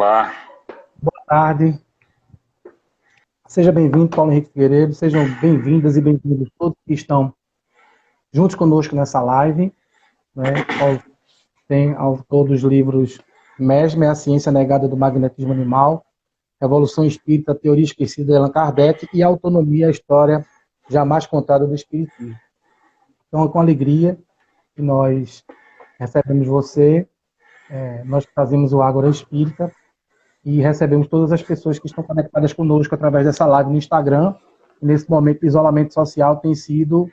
Olá. Boa tarde. Seja bem-vindo, Paulo Henrique Figueiredo. Sejam bem-vindas e bem-vindos todos que estão juntos conosco nessa live. Né? Paulo tem autor dos livros Mesmer, a ciência negada do magnetismo animal, Revolução Espírita, Teoria Esquecida de Allan Kardec e Autonomia, a história jamais contada do Espiritismo. Então, é com alegria que nós recebemos você, nós fazemos o Ágora Espírita, e recebemos todas as pessoas que estão conectadas conosco através dessa live no Instagram. E nesse momento, o isolamento social tem sido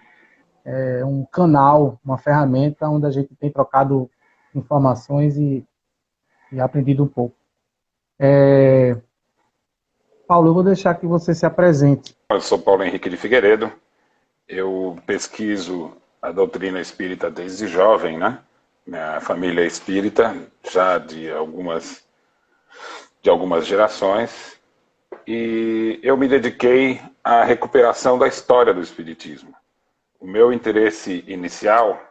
um canal, uma ferramenta onde a gente tem trocado informações e aprendido um pouco. Paulo, eu vou deixar que você se apresente. Eu sou Paulo Henrique de Figueiredo. Eu pesquiso a doutrina espírita desde jovem, né? Minha família é espírita, já de algumas gerações, e eu me dediquei à recuperação da história do espiritismo. O meu interesse inicial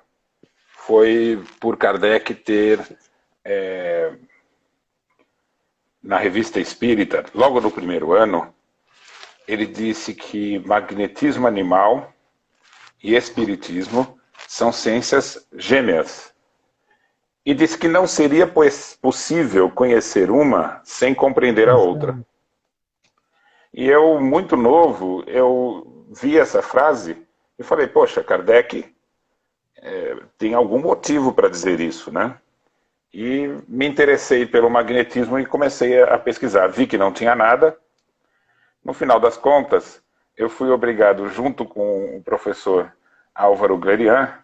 foi por Kardec ter, na Revista Espírita, logo no primeiro ano, ele disse que magnetismo animal e espiritismo são ciências gêmeas. E disse que não seria possível conhecer uma sem compreender a outra. E eu, muito novo, eu vi essa frase e falei, poxa, Kardec tem algum motivo para dizer isso, né? E me interessei pelo magnetismo e comecei a pesquisar. Vi que não tinha nada. No final das contas, eu fui obrigado, junto com o professor Álvaro Glerian,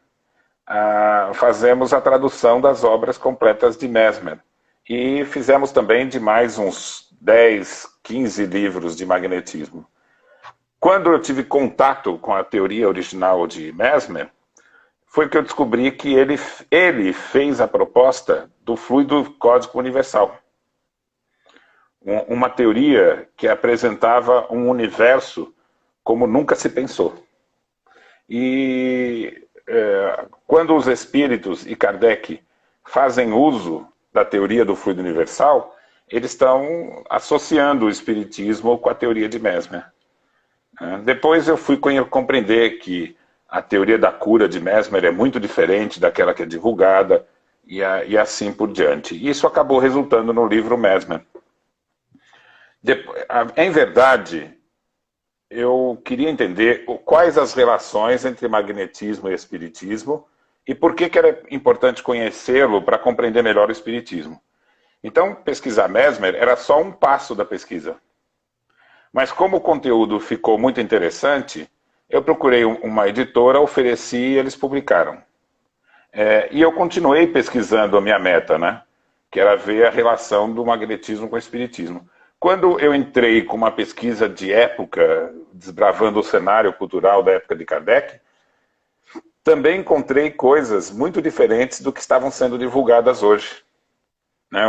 fazemos a tradução das obras completas de Mesmer. E fizemos também de mais uns 10, 15 livros de magnetismo. Quando eu tive contato com a teoria original de Mesmer, foi que eu descobri que ele fez a proposta do fluido cósmico universal. Uma teoria que apresentava um universo como nunca se pensou. E quando os espíritos e Kardec fazem uso da teoria do fluido universal, eles estão associando o espiritismo com a teoria de Mesmer. Depois eu fui compreender que a teoria da cura de Mesmer é muito diferente daquela que é divulgada, e assim por diante. Isso acabou resultando no livro Mesmer. Em verdade, eu queria entender quais as relações entre magnetismo e espiritismo e por que era importante conhecê-lo para compreender melhor o espiritismo. Então, pesquisar Mesmer era só um passo da pesquisa. Mas como o conteúdo ficou muito interessante, eu procurei uma editora, ofereci e eles publicaram. E eu continuei pesquisando a minha meta, né? Que era ver a relação do magnetismo com o espiritismo. Quando eu entrei com uma pesquisa de época, desbravando o cenário cultural da época de Kardec, também encontrei coisas muito diferentes do que estavam sendo divulgadas hoje.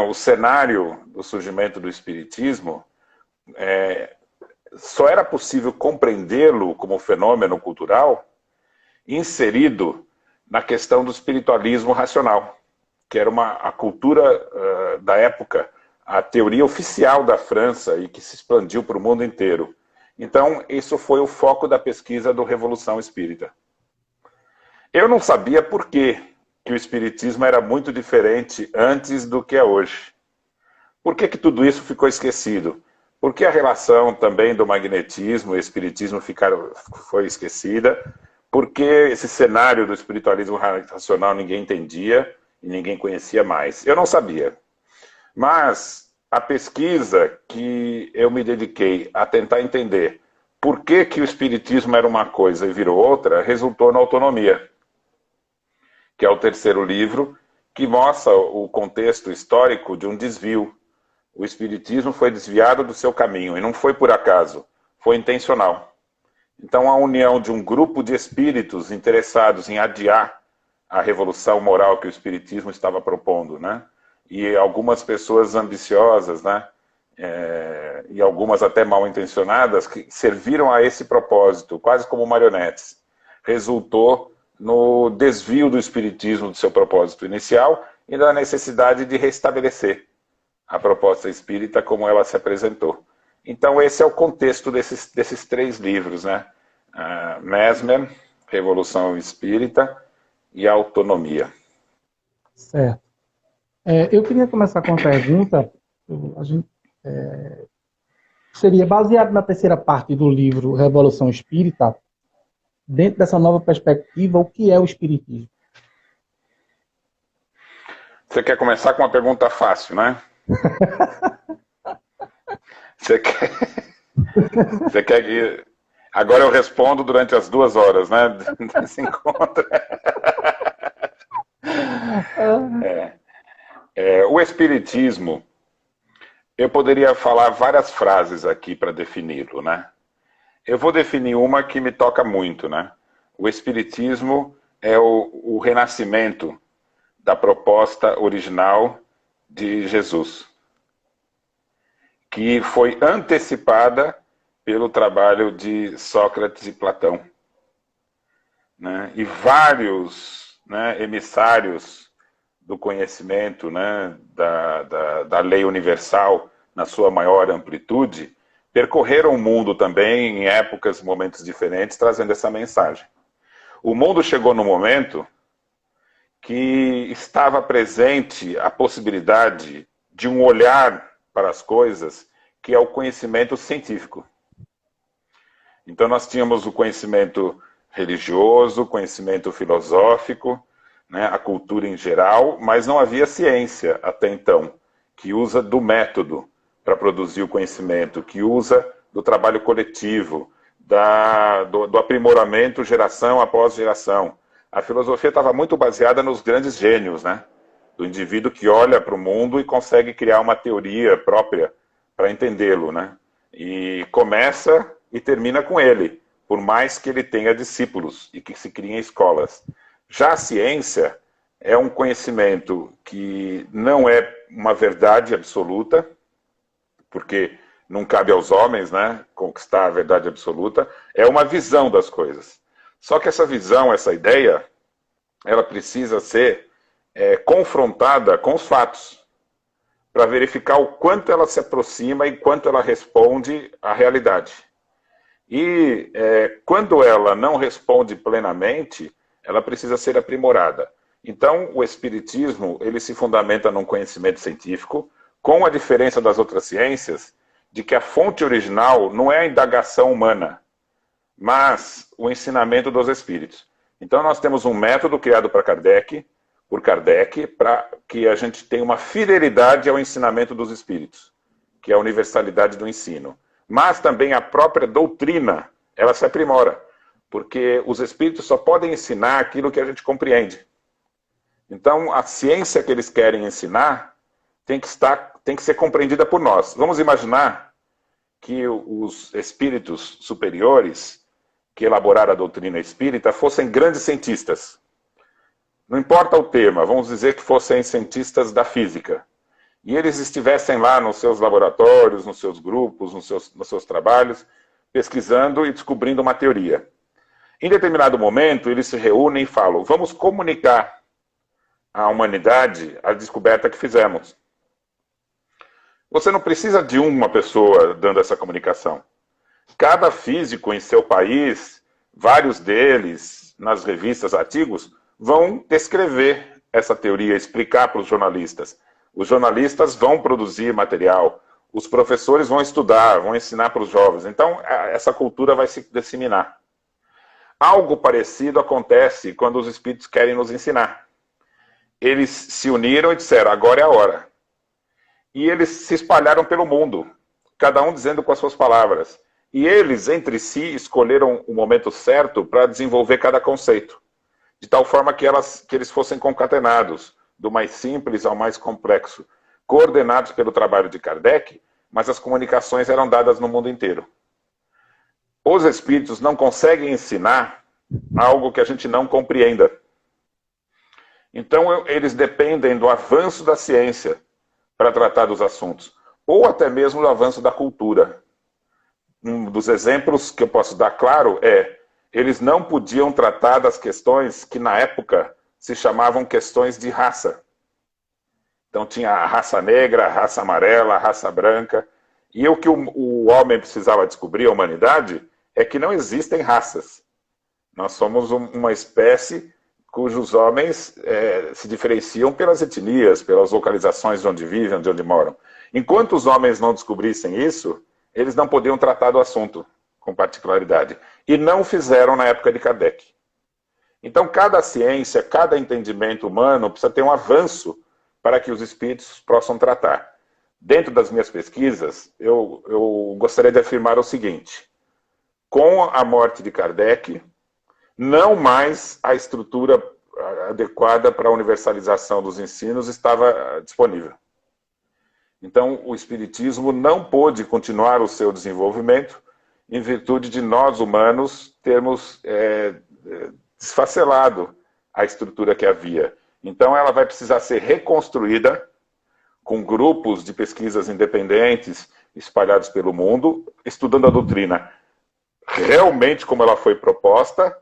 O cenário do surgimento do espiritismo só era possível compreendê-lo como fenômeno cultural inserido na questão do espiritualismo racional, que era a cultura da época, a teoria oficial da França e que se expandiu para o mundo inteiro. Então, isso foi o foco da pesquisa do Revolução Espírita. Eu não sabia por que o espiritismo era muito diferente antes do que é hoje. Por que tudo isso ficou esquecido? Por que a relação também do magnetismo e espiritismo foi esquecida? Por que esse cenário do espiritualismo racional ninguém entendia e ninguém conhecia mais? Eu não sabia. Mas a pesquisa que eu me dediquei a tentar entender por que o espiritismo era uma coisa e virou outra, resultou na Autonomia, que é o terceiro livro, que mostra o contexto histórico de um desvio. O espiritismo foi desviado do seu caminho, e não foi por acaso, foi intencional. Então a união de um grupo de espíritos interessados em adiar a revolução moral que o espiritismo estava propondo, né? E algumas pessoas ambiciosas, né? E algumas até mal intencionadas, que serviram a esse propósito, quase como marionetes, resultou no desvio do espiritismo do seu propósito inicial e da necessidade de restabelecer a proposta espírita como ela se apresentou. Então esse é o contexto desses 3 livros, né? Mesmer, Revolução Espírita e Autonomia. Certo. Eu queria começar com uma pergunta, seria baseado na terceira parte do livro Revolução Espírita, dentro dessa nova perspectiva, o que é o Espiritismo? Você quer começar com uma pergunta fácil, né? Você quer que... Agora eu respondo durante as 2 horas, né? Desse encontro. O Espiritismo, eu poderia falar várias frases aqui para defini-lo, né? Eu vou definir uma que me toca muito, né? O Espiritismo é o renascimento da proposta original de Jesus, que foi antecipada pelo trabalho de Sócrates e Platão, né? E vários, né, emissários do conhecimento, né, da lei universal na sua maior amplitude, percorreram o mundo também em épocas e momentos diferentes, trazendo essa mensagem. O mundo chegou no momento que estava presente a possibilidade de um olhar para as coisas que é o conhecimento científico. Então nós tínhamos o conhecimento religioso, o conhecimento filosófico, né, a cultura em geral, mas não havia ciência até então, que usa do método para produzir o conhecimento, que usa do trabalho coletivo, do aprimoramento geração após geração. A filosofia estava muito baseada nos grandes gênios, né? Do indivíduo que olha para o mundo e consegue criar uma teoria própria para entendê-lo, né? E começa e termina com ele, por mais que ele tenha discípulos e que se criem escolas. Já a ciência é um conhecimento que não é uma verdade absoluta, porque não cabe aos homens, né, conquistar a verdade absoluta, é uma visão das coisas. Só que essa visão, essa ideia, ela precisa ser confrontada com os fatos, para verificar o quanto ela se aproxima e quanto ela responde à realidade. E quando ela não responde plenamente, ela precisa ser aprimorada. Então, o Espiritismo, ele se fundamenta num conhecimento científico, com a diferença das outras ciências, de que a fonte original não é a indagação humana, mas o ensinamento dos espíritos. Então, nós temos um método criado por Kardec, para que a gente tenha uma fidelidade ao ensinamento dos espíritos, que é a universalidade do ensino. Mas também a própria doutrina, ela se aprimora, porque os espíritos só podem ensinar aquilo que a gente compreende. Então, a ciência que eles querem ensinar tem que ser compreendida por nós. Vamos imaginar que os espíritos superiores que elaboraram a doutrina espírita fossem grandes cientistas. Não importa o tema, vamos dizer que fossem cientistas da física. E eles estivessem lá nos seus laboratórios, nos seus grupos, nos seus trabalhos, pesquisando e descobrindo uma teoria. Em determinado momento, eles se reúnem e falam: vamos comunicar à humanidade a descoberta que fizemos. Você não precisa de uma pessoa dando essa comunicação. Cada físico em seu país, vários deles, nas revistas, artigos, vão descrever essa teoria, explicar para os jornalistas. Os jornalistas vão produzir material, os professores vão estudar, vão ensinar para os jovens. Então, essa cultura vai se disseminar. Algo parecido acontece quando os espíritos querem nos ensinar. Eles se uniram e disseram: agora é a hora. E eles se espalharam pelo mundo, cada um dizendo com as suas palavras. E eles, entre si, escolheram o momento certo para desenvolver cada conceito, de tal forma que eles fossem concatenados, do mais simples ao mais complexo, coordenados pelo trabalho de Kardec, mas as comunicações eram dadas no mundo inteiro. Os espíritos não conseguem ensinar algo que a gente não compreenda. Então, eles dependem do avanço da ciência para tratar dos assuntos, ou até mesmo do avanço da cultura. Um dos exemplos que eu posso dar claro é: eles não podiam tratar das questões que na época se chamavam questões de raça. Então tinha a raça negra, a raça amarela, a raça branca. E o que o homem precisava descobrir, a humanidade, é que não existem raças. Nós somos uma espécie cujos homens se diferenciam pelas etnias, pelas localizações de onde vivem, de onde moram. Enquanto os homens não descobrissem isso, eles não podiam tratar do assunto com particularidade. E não fizeram na época de Kardec. Então, cada ciência, cada entendimento humano precisa ter um avanço para que os espíritos possam tratar. Dentro das minhas pesquisas, eu gostaria de afirmar o seguinte: com a morte de Kardec, não mais a estrutura adequada para a universalização dos ensinos estava disponível. Então, o Espiritismo não pôde continuar o seu desenvolvimento em virtude de nós, humanos, termos desfacelado a estrutura que havia. Então, ela vai precisar ser reconstruída com grupos de pesquisas independentes espalhados pelo mundo, estudando a doutrina realmente como ela foi proposta,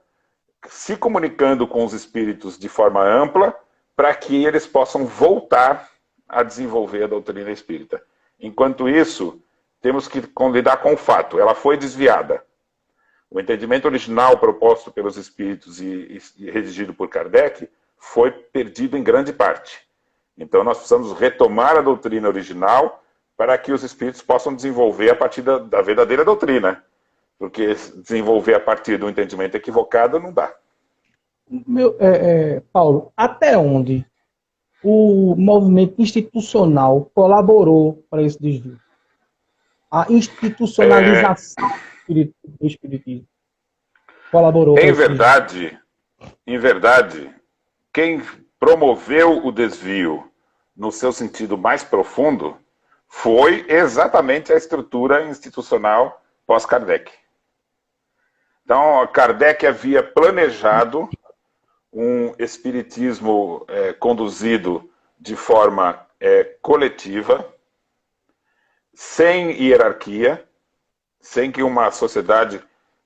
se comunicando com os espíritos de forma ampla, para que eles possam voltar a desenvolver a doutrina espírita. Enquanto isso, temos que lidar com o fato, ela foi desviada. O entendimento original proposto pelos espíritos e redigido por Kardec foi perdido em grande parte. Então nós precisamos retomar a doutrina original para que os espíritos possam desenvolver a partir da verdadeira doutrina. Porque desenvolver a partir do entendimento equivocado não dá. Paulo, até onde o movimento institucional colaborou para esse desvio? A institucionalização do espiritismo colaborou para esse desvio? Em verdade, quem promoveu o desvio no seu sentido mais profundo foi exatamente a estrutura institucional pós-Kardec. Então, Kardec havia planejado um espiritismo conduzido de forma coletiva, sem hierarquia, sem que uma sociedade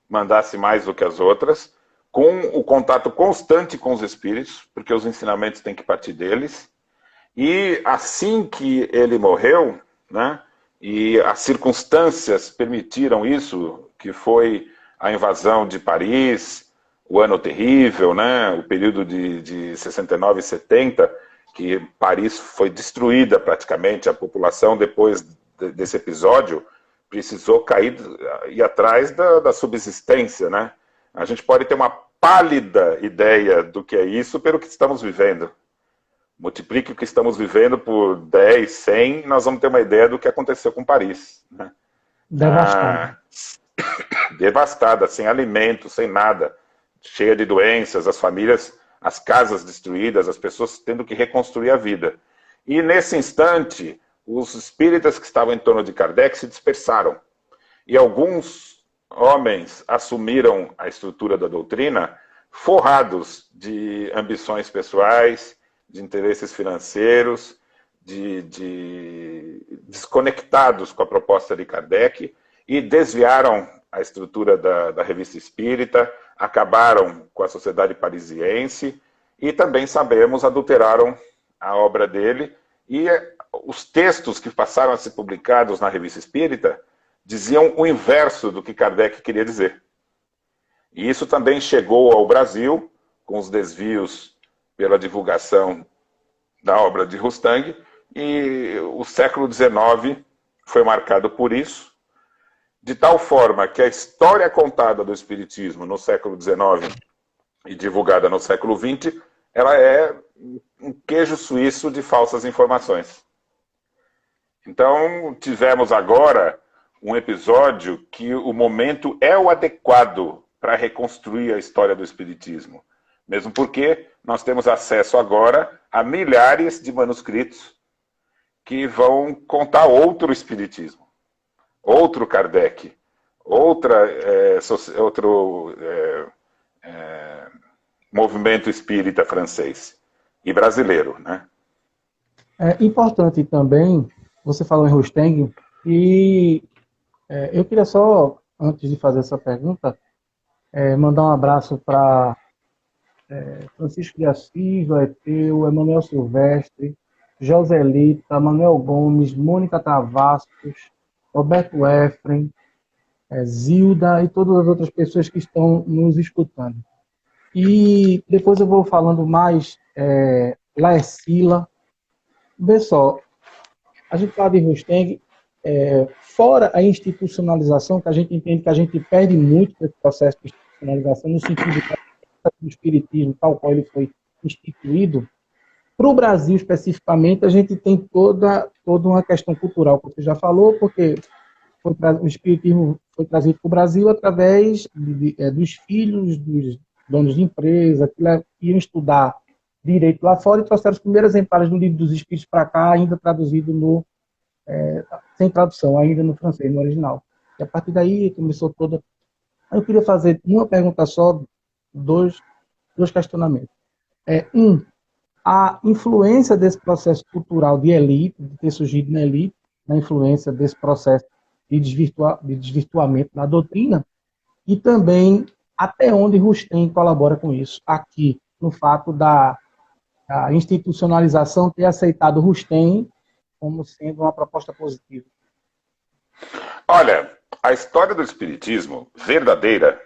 mandasse mais do que as outras, com o contato constante com os espíritos, porque os ensinamentos têm que partir deles. E assim que ele morreu, né, e as circunstâncias permitiram isso, que foi a invasão de Paris, o Ano Terrível, né, o período de 69 e 70, que Paris foi destruída praticamente, a população depois desse episódio precisou ir atrás da subsistência, né? A gente pode ter uma pálida ideia do que é isso pelo que estamos vivendo. Multiplique o que estamos vivendo por 10, 100, nós vamos ter uma ideia do que aconteceu com Paris. Né? Devastada. Devastada, sem alimento, sem nada. Cheia de doenças, as famílias, as casas destruídas, as pessoas tendo que reconstruir a vida. E nesse instante, os espíritas que estavam em torno de Kardec se dispersaram. E alguns homens assumiram a estrutura da doutrina forrados de ambições pessoais, de interesses financeiros, desconectados com a proposta de Kardec, e desviaram a estrutura da Revista Espírita, acabaram com a Sociedade Parisiense, e também sabemos, adulteraram a obra dele, e os textos que passaram a ser publicados na Revista Espírita diziam o inverso do que Kardec queria dizer. E isso também chegou ao Brasil, com os desvios pela divulgação da obra de Rustang, e o século XIX foi marcado por isso, de tal forma que a história contada do Espiritismo no século XIX e divulgada no século XX, ela é um queijo suíço de falsas informações. Então, tivemos agora um episódio que o momento é o adequado para reconstruir a história do Espiritismo. Mesmo porque nós temos acesso agora a milhares de manuscritos que vão contar outro Espiritismo, outro Kardec, outro movimento espírita francês e brasileiro, né? É importante também, você falou em Rustang, e eu queria só, antes de fazer essa pergunta, mandar um abraço para Francisco de Assis, o Emanuel Silvestre, Joselita, Manuel Gomes, Mônica Tavascos, Roberto Efrem, Zilda e todas as outras pessoas que estão nos escutando. E depois eu vou falando mais, Laercila. Vê só, a gente fala de Rusteng, fora a institucionalização, que a gente entende que a gente perde muito nesse processo de institucionalização, no sentido do espiritismo, tal qual ele foi instituído, para o Brasil especificamente, a gente tem toda uma questão cultural, que você já falou, porque o espiritismo foi trazido para o Brasil através dos filhos dos donos de empresa, que iam estudar direito lá fora e trouxeram os primeiros exemplares do Livro dos Espíritos para cá, ainda traduzido sem tradução, ainda no francês, no original. E a partir daí começou toda... Eu queria fazer uma pergunta só, dois questionamentos. A influência desse processo cultural de elite, de ter surgido na elite, na influência desse processo de desvirtuamento da doutrina, e também até onde Rusteng colabora com isso, aqui, no fato da institucionalização ter aceitado Rusteng como sendo uma proposta positiva. Olha, a história do espiritismo verdadeira,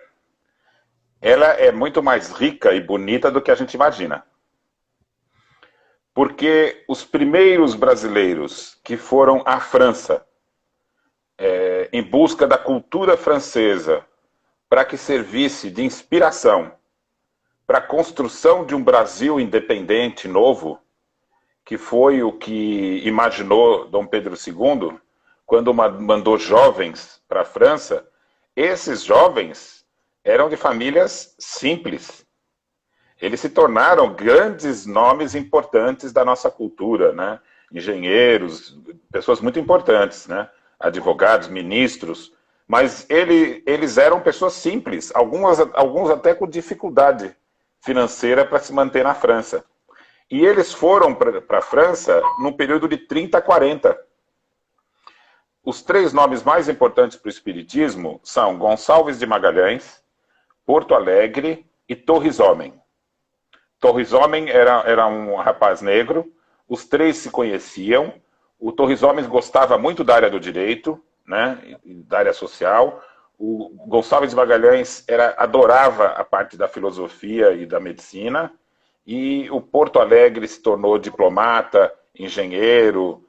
ela é muito mais rica e bonita do que a gente imagina. Porque os primeiros brasileiros que foram à França em busca da cultura francesa para que servisse de inspiração para a construção de um Brasil independente novo, que foi o que imaginou Dom Pedro II, quando mandou jovens para a França, esses jovens eram de famílias simples. Eles se tornaram grandes nomes importantes da nossa cultura, né? Engenheiros, pessoas muito importantes, né? Advogados, ministros, mas eles eram pessoas simples, alguns até com dificuldade financeira para se manter na França. E eles foram para a França num período de 30 a 40. Os três nomes mais importantes para o espiritismo são Gonçalves de Magalhães, Porto Alegre e Torres Homem. Torres Homem era um rapaz negro, os três se conheciam, o Torres Homem gostava muito da área do direito, né, da área social, o Gonçalves de Magalhães adorava a parte da filosofia e da medicina, e o Porto Alegre se tornou diplomata, engenheiro,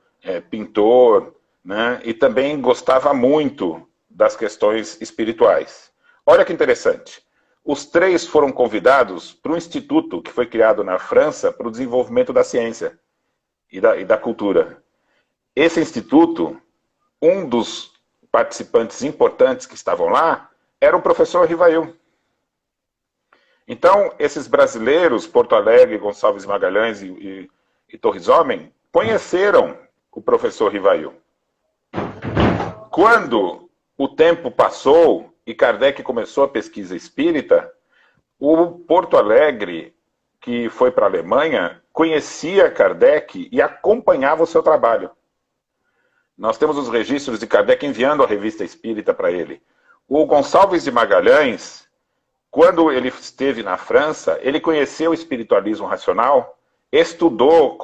pintor, né, e também gostava muito das questões espirituais. Olha que interessante. Os três foram convidados para um instituto que foi criado na França para o desenvolvimento da ciência e da cultura. Esse instituto, um dos participantes importantes que estavam lá, era o professor Rivail. Então, esses brasileiros, Porto Alegre, Gonçalves Magalhães e Torres Homem, conheceram o professor Rivail. Quando o tempo passou e Kardec começou a pesquisa espírita, o Porto Alegre, que foi para a Alemanha, conhecia Kardec e acompanhava o seu trabalho. Nós temos os registros de Kardec enviando a revista espírita para ele. O Gonçalves de Magalhães, quando ele esteve na França, ele conheceu o espiritualismo racional, estudou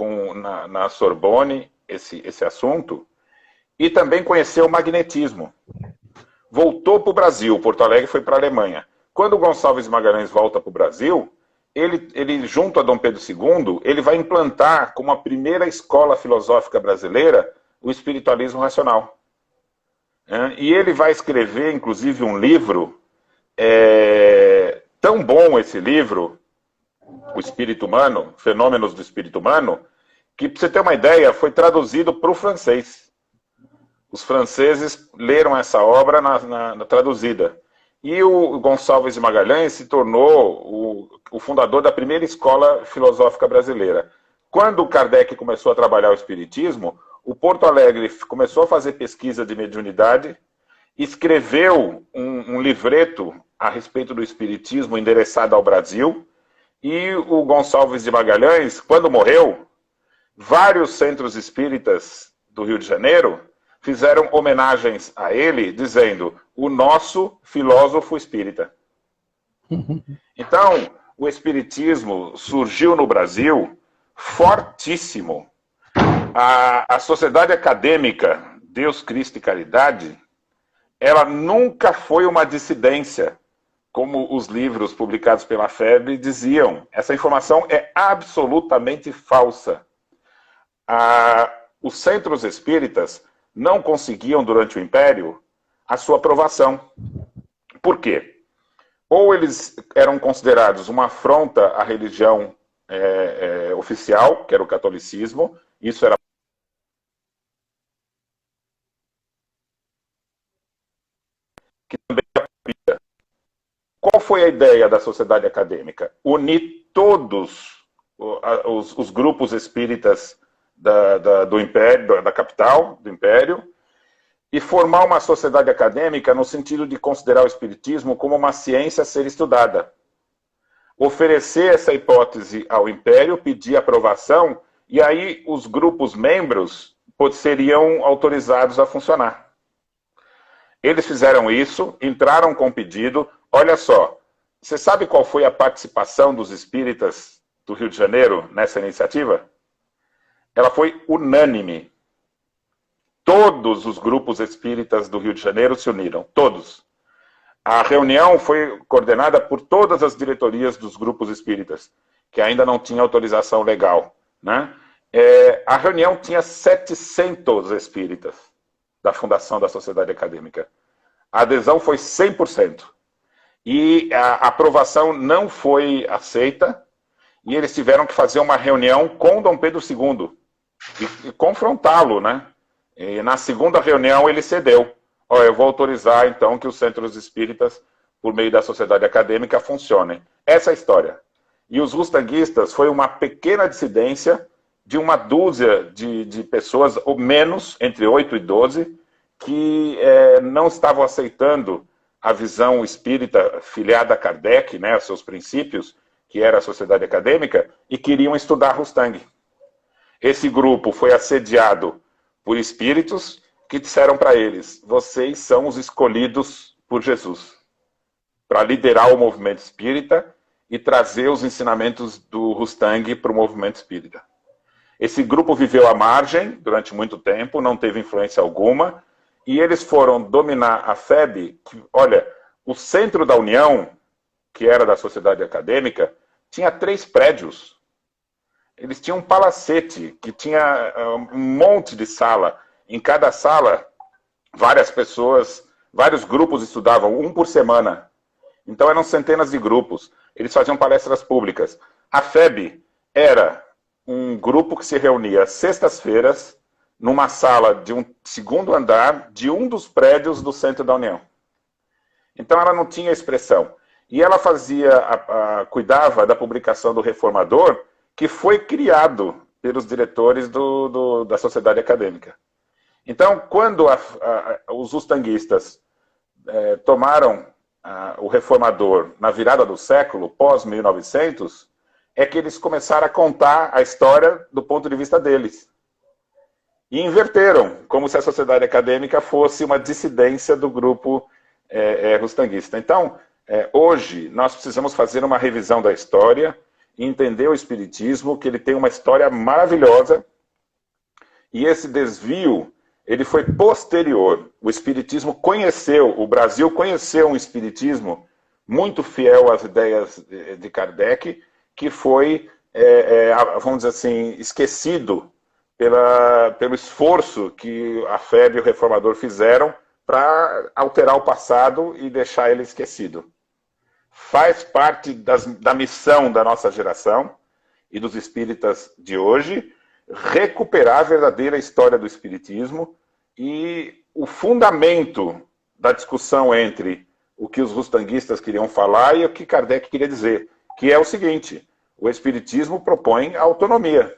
na Sorbonne esse assunto, e também conheceu o magnetismo. Voltou para o Brasil, Porto Alegre foi para a Alemanha. Quando o Gonçalves de Magalhães volta para o Brasil, ele, junto a Dom Pedro II, ele vai implantar como a primeira escola filosófica brasileira o espiritualismo racional. E ele vai escrever, inclusive, um livro, tão bom esse livro, O Espírito Humano, Fenômenos do Espírito Humano, que, para você ter uma ideia, foi traduzido para o francês. Os franceses leram essa obra na traduzida. E o Gonçalves de Magalhães se tornou o fundador da primeira escola filosófica brasileira. Quando Kardec começou a trabalhar o espiritismo, o Porto Alegre começou a fazer pesquisa de mediunidade, escreveu um livreto a respeito do espiritismo endereçado ao Brasil, e o Gonçalves de Magalhães, quando morreu, vários centros espíritas do Rio de Janeiro fizeram homenagens a ele, dizendo, o nosso filósofo espírita. Então, o espiritismo surgiu no Brasil fortíssimo. A sociedade acadêmica Deus, Cristo e Caridade, ela nunca foi uma dissidência, como os livros publicados pela FEB diziam. Essa informação é absolutamente falsa. Os centros espíritas não conseguiam, durante o Império, a sua aprovação. Por quê? Ou eles eram considerados uma afronta à religião oficial, que era o catolicismo, isso era que também. Qual foi a ideia da sociedade acadêmica? Unir todos os grupos espíritas do Império, da capital, do Império, e formar uma sociedade acadêmica no sentido de considerar o espiritismo como uma ciência a ser estudada. Oferecer essa hipótese ao Império, pedir aprovação, e aí os grupos membros seriam autorizados a funcionar. Eles fizeram isso, entraram com pedido. Olha só, você sabe qual foi a participação dos espíritas do Rio de Janeiro nessa iniciativa? Ela foi unânime. Todos os grupos espíritas do Rio de Janeiro se uniram, todos. A reunião foi coordenada por todas as diretorias dos grupos espíritas, que ainda não tinha autorização legal, né? A reunião tinha 700 espíritas da fundação da Sociedade Acadêmica. A adesão foi 100%. E a aprovação não foi aceita, e eles tiveram que fazer uma reunião com Dom Pedro II e confrontá-lo, né? E na segunda reunião ele cedeu. Eu vou autorizar, então, que os centros espíritas, por meio da sociedade acadêmica, funcionem. Essa é a história. E os rustanguistas foi uma pequena dissidência de uma dúzia de pessoas, ou menos, entre 8 e 12, que não estavam aceitando a visão espírita filiada a Kardec, né, aos seus princípios, que era a sociedade acadêmica, e queriam estudar Rustang. Esse grupo foi assediado por espíritos que disseram para eles: vocês são os escolhidos por Jesus para liderar o movimento espírita e trazer os ensinamentos do Rustang para o movimento espírita. Esse grupo viveu à margem durante muito tempo, não teve influência alguma, e eles foram dominar a FEB. Olha, o centro da União, que era da sociedade acadêmica, tinha 3 prédios. Eles tinham um palacete, que tinha um monte de sala. Em cada sala, várias pessoas, vários grupos estudavam, um por semana. Então eram centenas de grupos. Eles faziam palestras públicas. A FEB era um grupo que se reunia às sextas-feiras, numa sala de um segundo andar de um dos prédios do Centro da União. Então ela não tinha expressão. E ela cuidava da publicação do Reformador, que foi criado pelos diretores da Sociedade Acadêmica. Então, quando os rustanguistas tomaram o Reformador na virada do século, pós-1900, é que eles começaram a contar a história do ponto de vista deles. E inverteram, como se a sociedade acadêmica fosse uma dissidência do grupo rustanguista. Então, hoje, nós precisamos fazer uma revisão da história e entender o Espiritismo, que ele tem uma história maravilhosa, e esse desvio, ele foi posterior. O Espiritismo o Brasil conheceu um Espiritismo muito fiel às ideias de Kardec, que foi, vamos dizer assim, esquecido pelo esforço que a FEB e o Reformador fizeram para alterar o passado e deixar ele esquecido. Faz parte da missão da nossa geração e dos espíritas de hoje recuperar a verdadeira história do Espiritismo e o fundamento da discussão entre o que os rustanguistas queriam falar e o que Kardec queria dizer, que é o seguinte: o Espiritismo propõe a autonomia.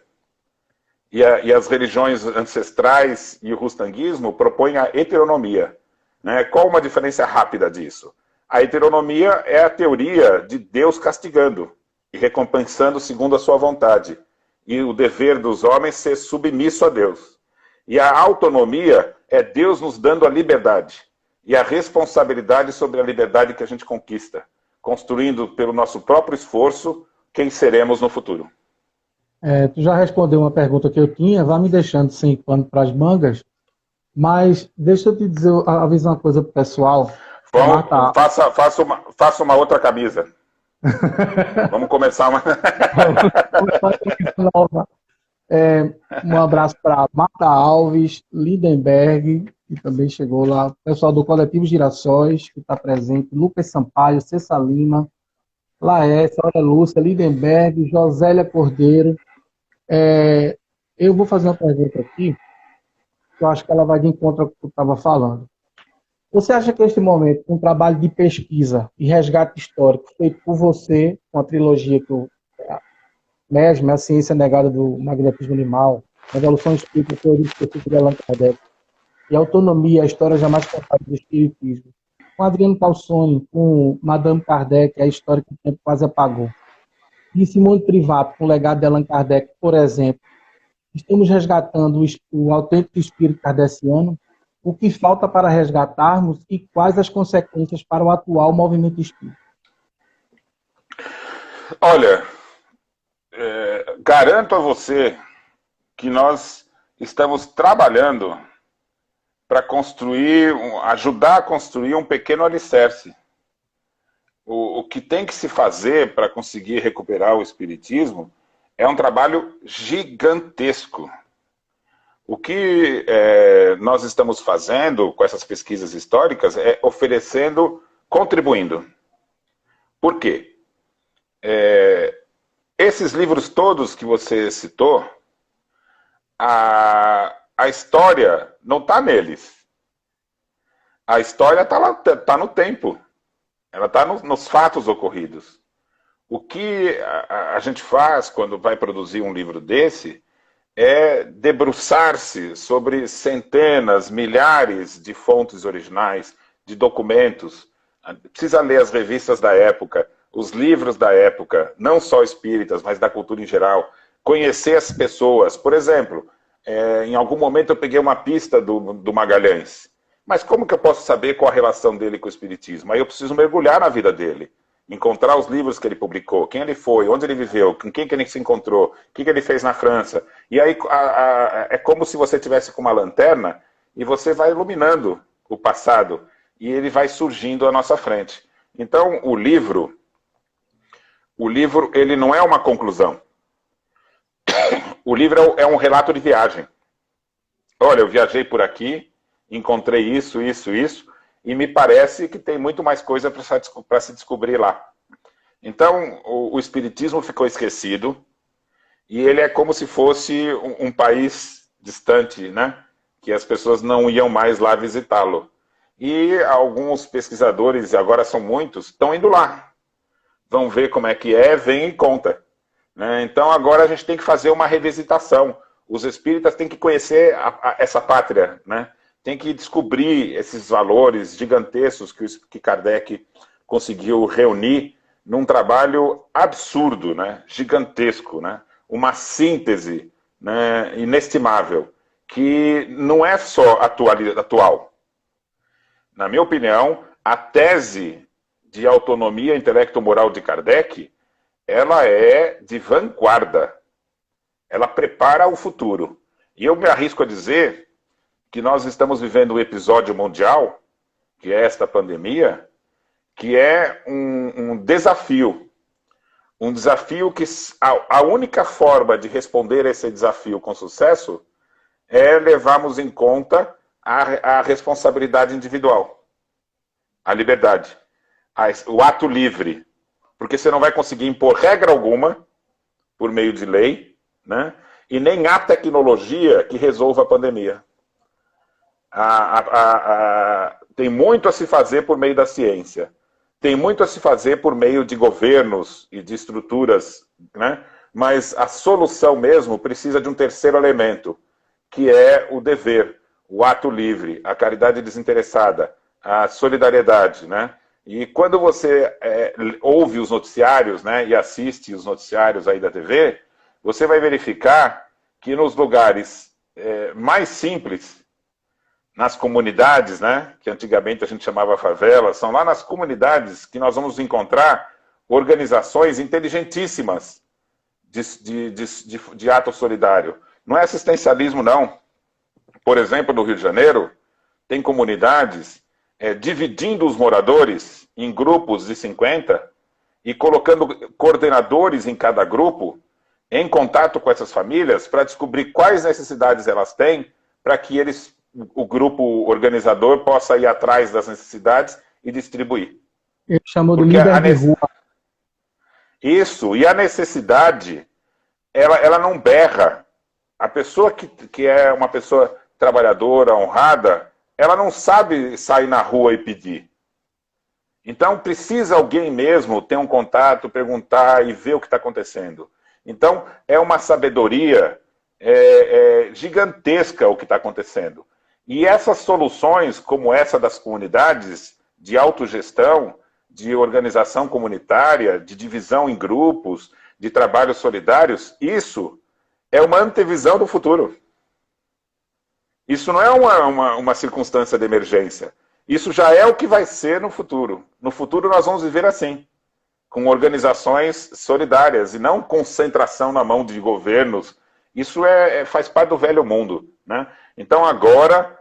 E as religiões ancestrais e o rustanguismo propõem a heteronomia. Né? Qual uma diferença rápida disso? A heteronomia é a teoria de Deus castigando e recompensando segundo a sua vontade. E o dever dos homens ser submisso a Deus. E a autonomia é Deus nos dando a liberdade. E a responsabilidade sobre a liberdade que a gente conquista, construindo pelo nosso próprio esforço quem seremos no futuro. Tu já respondeu uma pergunta que eu tinha, vai me deixando sem pano para as mangas, mas deixa eu te dizer, avisar uma coisa pro pessoal. Bom, faça uma outra camisa. Vamos começar uma. Um abraço para Marta Alves, Lindenberg, que também chegou lá, o pessoal do Coletivo Girassóis, que está presente, Lucas Sampaio, Cessa Lima, Laércio, Aurea Lúcia, Lindenberg, Josélia Cordeiro. Eu vou fazer uma pergunta aqui, que eu acho que ela vai de encontro ao que tu estava falando. Você acha que este momento, um trabalho de pesquisa e resgate histórico feito por você, com a trilogia que o MESM, a ciência negada do magnetismo animal, a evolução espírita, a teoria específica de Allan Kardec, e a autonomia, a história jamais contada do espiritismo, com Adriano Calçoni, com Madame Kardec, a história que o tempo quase apagou, e Simone Privato, com o legado de Allan Kardec, por exemplo, estamos resgatando o autêntico espírito kardeciano. O que falta para resgatarmos e quais as consequências para o atual movimento espírita? Olha, garanto a você que nós estamos trabalhando para construir, ajudar a construir um pequeno alicerce. O que tem que se fazer para conseguir recuperar o espiritismo é um trabalho gigantesco. O que nós estamos fazendo com essas pesquisas históricas é oferecendo, contribuindo. Por quê? Esses livros todos que você citou, a história não está neles. A história está no tempo. Ela está nos fatos ocorridos. O que a gente faz quando vai produzir um livro desse é debruçar-se sobre centenas, milhares de fontes originais, de documentos. Precisa ler as revistas da época, os livros da época, não só espíritas, mas da cultura em geral. Conhecer as pessoas. Por exemplo, em algum momento eu peguei uma pista do Magalhães. Mas como que eu posso saber qual a relação dele com o espiritismo? Aí eu preciso mergulhar na vida dele. Encontrar os livros que ele publicou, quem ele foi, onde ele viveu, com quem que ele se encontrou, o que ele fez na França. E aí é como se você tivesse com uma lanterna e você vai iluminando o passado e ele vai surgindo à nossa frente. Então, o livro ele não é uma conclusão. O livro é um relato de viagem. Olha, eu viajei por aqui, encontrei isso, e me parece que tem muito mais coisa para se descobrir lá. Então, o espiritismo ficou esquecido, e ele é como se fosse um país distante, né? Que as pessoas não iam mais lá visitá-lo. E alguns pesquisadores, e agora são muitos, estão indo lá. Vão ver como é que é, vem e conta. Né? Então, agora a gente tem que fazer uma revisitação. Os espíritas têm que conhecer essa pátria, né? Tem que descobrir esses valores gigantescos que Kardec conseguiu reunir num trabalho absurdo, né? Gigantesco, né? Uma síntese, né? Inestimável, que não é só atual. Na minha opinião, a tese de autonomia intelecto-moral de Kardec, ela é de vanguarda. Ela prepara o futuro. E eu me arrisco a dizer que nós estamos vivendo um episódio mundial, que é esta pandemia, que é um desafio. Um desafio que a única forma de responder a esse desafio com sucesso é levarmos em conta a responsabilidade individual, a liberdade, o ato livre. Porque você não vai conseguir impor regra alguma por meio de lei, né? E nem há tecnologia que resolva a pandemia. Tem muito a se fazer por meio da ciência. Tem muito a se fazer por meio de governos e de estruturas, né? Mas a solução mesmo precisa de um terceiro elemento, que é o dever, o ato livre, a caridade desinteressada, a solidariedade, né? E quando você ouve os noticiários, né, e assiste os noticiários aí da TV, você vai verificar que nos lugares mais simples, nas comunidades, né, que antigamente a gente chamava favela, são lá nas comunidades que nós vamos encontrar organizações inteligentíssimas de ato solidário. Não é assistencialismo, não. Por exemplo, no Rio de Janeiro, tem comunidades dividindo os moradores em grupos de 50 e colocando coordenadores em cada grupo em contato com essas famílias para descobrir quais necessidades elas têm para que o grupo organizador possa ir atrás das necessidades e distribuir. Ele chamou de líder de rua. Isso, e a necessidade, ela não berra. A pessoa que é uma pessoa trabalhadora, honrada, ela não sabe sair na rua e pedir. Então precisa alguém mesmo ter um contato, perguntar e ver o que está acontecendo. Então é uma sabedoria gigantesca o que está acontecendo. E essas soluções, como essa das comunidades, de autogestão, de organização comunitária, de divisão em grupos, de trabalhos solidários, isso é uma antevisão do futuro. Isso não é uma circunstância de emergência. Isso já é o que vai ser no futuro. No futuro nós vamos viver assim, com organizações solidárias e não concentração na mão de governos. Isso faz parte do velho mundo, né? Então agora,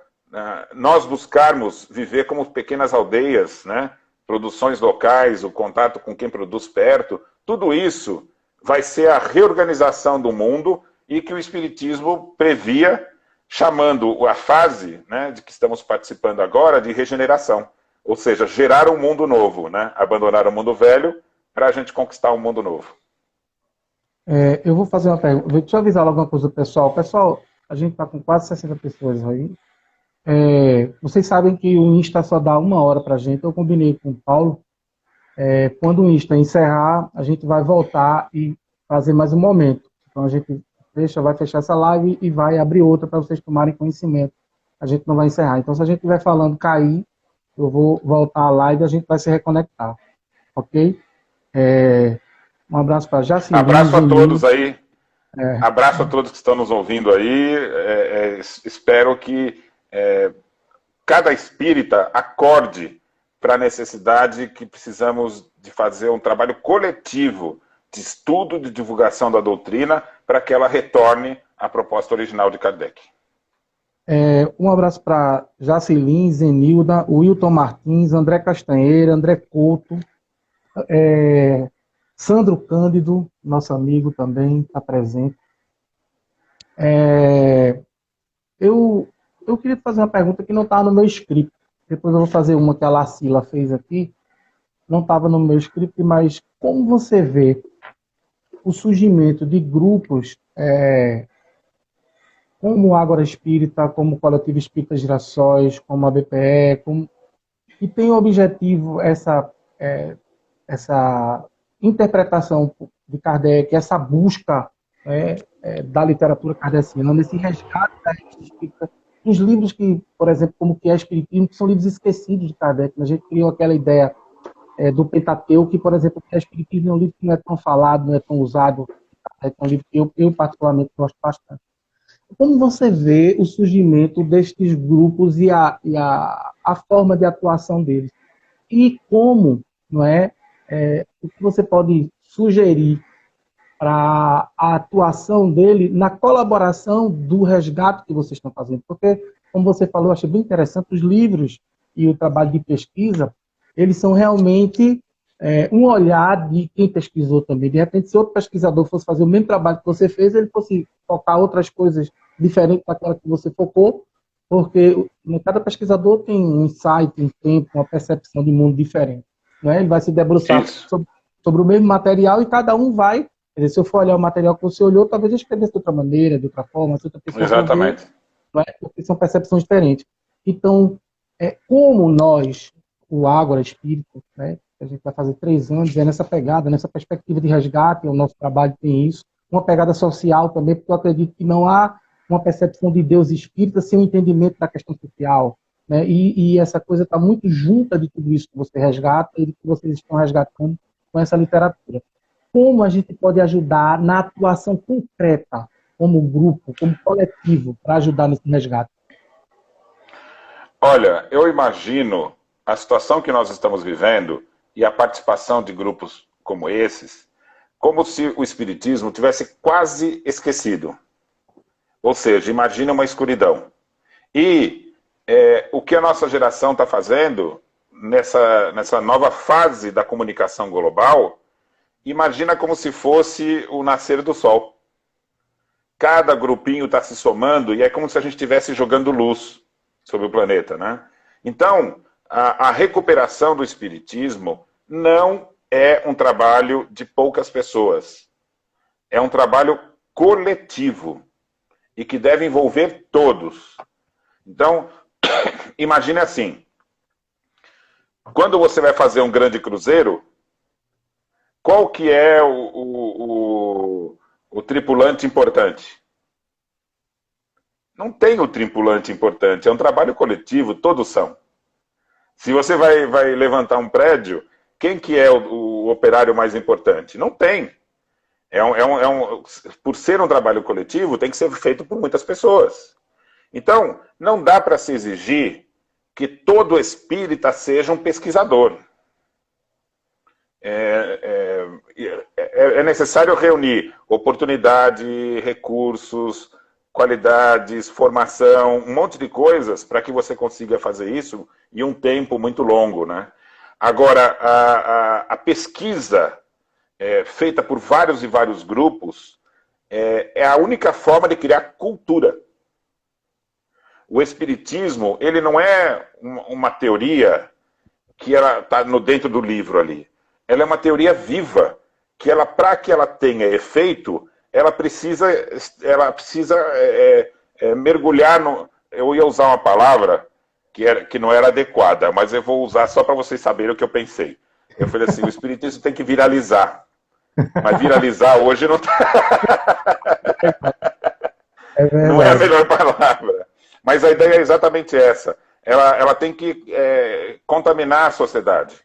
nós buscarmos viver como pequenas aldeias, né? Produções locais, o contato com quem produz perto, tudo isso vai ser a reorganização do mundo e que o Espiritismo previa, chamando a fase, né, de que estamos participando agora de regeneração. Ou seja, gerar um mundo novo, né? Abandonar o mundo velho para a gente conquistar um mundo novo. Eu vou fazer uma pergunta. Deixa eu avisar logo uma coisa do pessoal. Pessoal, a gente está com quase 60 pessoas aí. Vocês sabem que o Insta só dá 1 hora para a gente. Eu combinei com o Paulo. Quando o Insta encerrar, a gente vai voltar e fazer mais um momento. Então a gente vai fechar essa live e vai abrir outra para vocês tomarem conhecimento. A gente não vai encerrar. Então, se a gente estiver falando cair, eu vou voltar à live e a gente vai se reconectar. Ok? Um abraço para Jaci. Abraço a todos aí. Abraço a todos que estão nos ouvindo aí. Espero que cada espírita acorde para a necessidade que precisamos de fazer um trabalho coletivo de estudo, de divulgação da doutrina, para que ela retorne à proposta original de Kardec. Um abraço para Jacilin, Zenilda, Wilton Martins, André Castanheira, André Couto, Sandro Cândido, nosso amigo também, está presente. Eu queria fazer uma pergunta que não está no meu script. Depois eu vou fazer uma que a Lacila fez aqui. Não estava no meu script, mas como você vê o surgimento de grupos como o Ágora Espírita, como o Coletivo Espírita Girassóis, como a BPE, que tem o objetivo essa interpretação de Kardec, essa busca da literatura kardeciana, nesse resgate da revista espírita, os livros que, por exemplo, como que é Espiritismo, que são livros esquecidos de Kardec. A gente criou aquela ideia do Pentateuco, que, por exemplo, o Espiritismo é um livro que não é tão falado, não é tão usado, é um livro que eu particularmente gosto bastante. Como você vê o surgimento destes grupos e a forma de atuação deles? E como, não é, o que você pode sugerir para a atuação dele na colaboração do resgate que vocês estão fazendo? Porque, como você falou, eu achei bem interessante, os livros e o trabalho de pesquisa, eles são realmente um olhar de quem pesquisou também. De repente, se outro pesquisador fosse fazer o mesmo trabalho que você fez, ele fosse focar outras coisas diferentes daquela que você focou, porque cada pesquisador tem um insight, um tempo, uma percepção de mundo diferente. Né? Ele vai se debruçar sobre o mesmo material e cada um vai. Quer dizer, se eu for olhar o material que você olhou, talvez eu escrevesse de outra maneira, de outra forma, se outra pessoa Exatamente. Não é? Porque são percepções diferentes. Então, como nós, o Ágora Espírita, né, a gente vai fazer 3 anos, nessa pegada, nessa perspectiva de resgate, o nosso trabalho tem isso, uma pegada social também, porque eu acredito que não há uma percepção de Deus espírita sem um entendimento da questão social. Né? E essa coisa está muito junta de tudo isso que você resgata e que vocês estão resgatando com essa literatura. Como a gente pode ajudar na atuação concreta, como grupo, como coletivo, para ajudar nesse resgate? Olha, eu imagino a situação que nós estamos vivendo e a participação de grupos como esses como se o espiritismo tivesse quase esquecido. Ou seja, imagina uma escuridão. E o que a nossa geração está fazendo nessa nova fase da comunicação global, imagina como se fosse o nascer do sol. Cada grupinho está se somando e é como se a gente estivesse jogando luz sobre o planeta, né? Então, a recuperação do espiritismo não é um trabalho de poucas pessoas. É um trabalho coletivo e que deve envolver todos. Então, imagine assim, quando você vai fazer um grande cruzeiro, qual que é o tripulante importante? Não tem o tripulante importante, é um trabalho coletivo, todos são. Se você vai levantar um prédio, quem que é o operário mais importante? Não tem. Por ser um trabalho coletivo, tem que ser feito por muitas pessoas. Então, não dá para se exigir que todo espírita seja um pesquisador. É necessário reunir oportunidade, recursos, qualidades, formação, um monte de coisas para que você consiga fazer isso em um tempo muito longo, né? Agora, a pesquisa feita por vários e vários grupos é a única forma de criar cultura. O espiritismo, ele não é uma teoria que ela está dentro do livro ali. Ela é uma teoria viva, que para que ela tenha efeito, ela precisa mergulhar no... Eu ia usar uma palavra que não era adequada, mas eu vou usar só para vocês saberem o que eu pensei. Eu falei assim, o espiritismo tem que viralizar. Mas viralizar hoje não tá... Não é a melhor palavra. Mas a ideia é exatamente essa. Ela tem que contaminar a sociedade,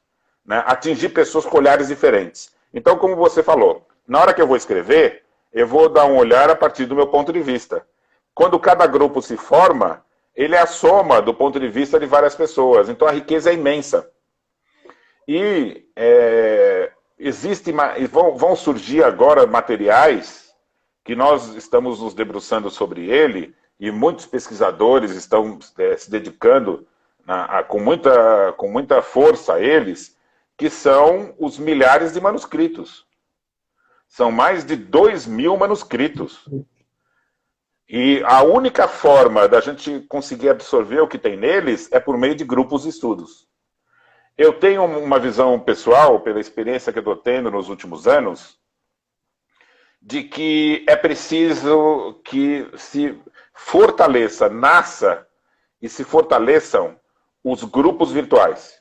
né? Atingir pessoas com olhares diferentes. Então, como você falou, na hora que eu vou escrever, eu vou dar um olhar a partir do meu ponto de vista. Quando cada grupo se forma, ele é a soma do ponto de vista de várias pessoas. Então, a riqueza é imensa. E vão surgir agora materiais que nós estamos nos debruçando sobre ele, e muitos pesquisadores estão se dedicando com muita força a eles, que são os milhares de manuscritos. São mais de 2.000 manuscritos. E a única forma da gente conseguir absorver o que tem neles é por meio de grupos de estudos. Eu tenho uma visão pessoal, pela experiência que eu estou tendo nos últimos anos, de que é preciso que se fortaleça, nasça e se fortaleçam os grupos virtuais.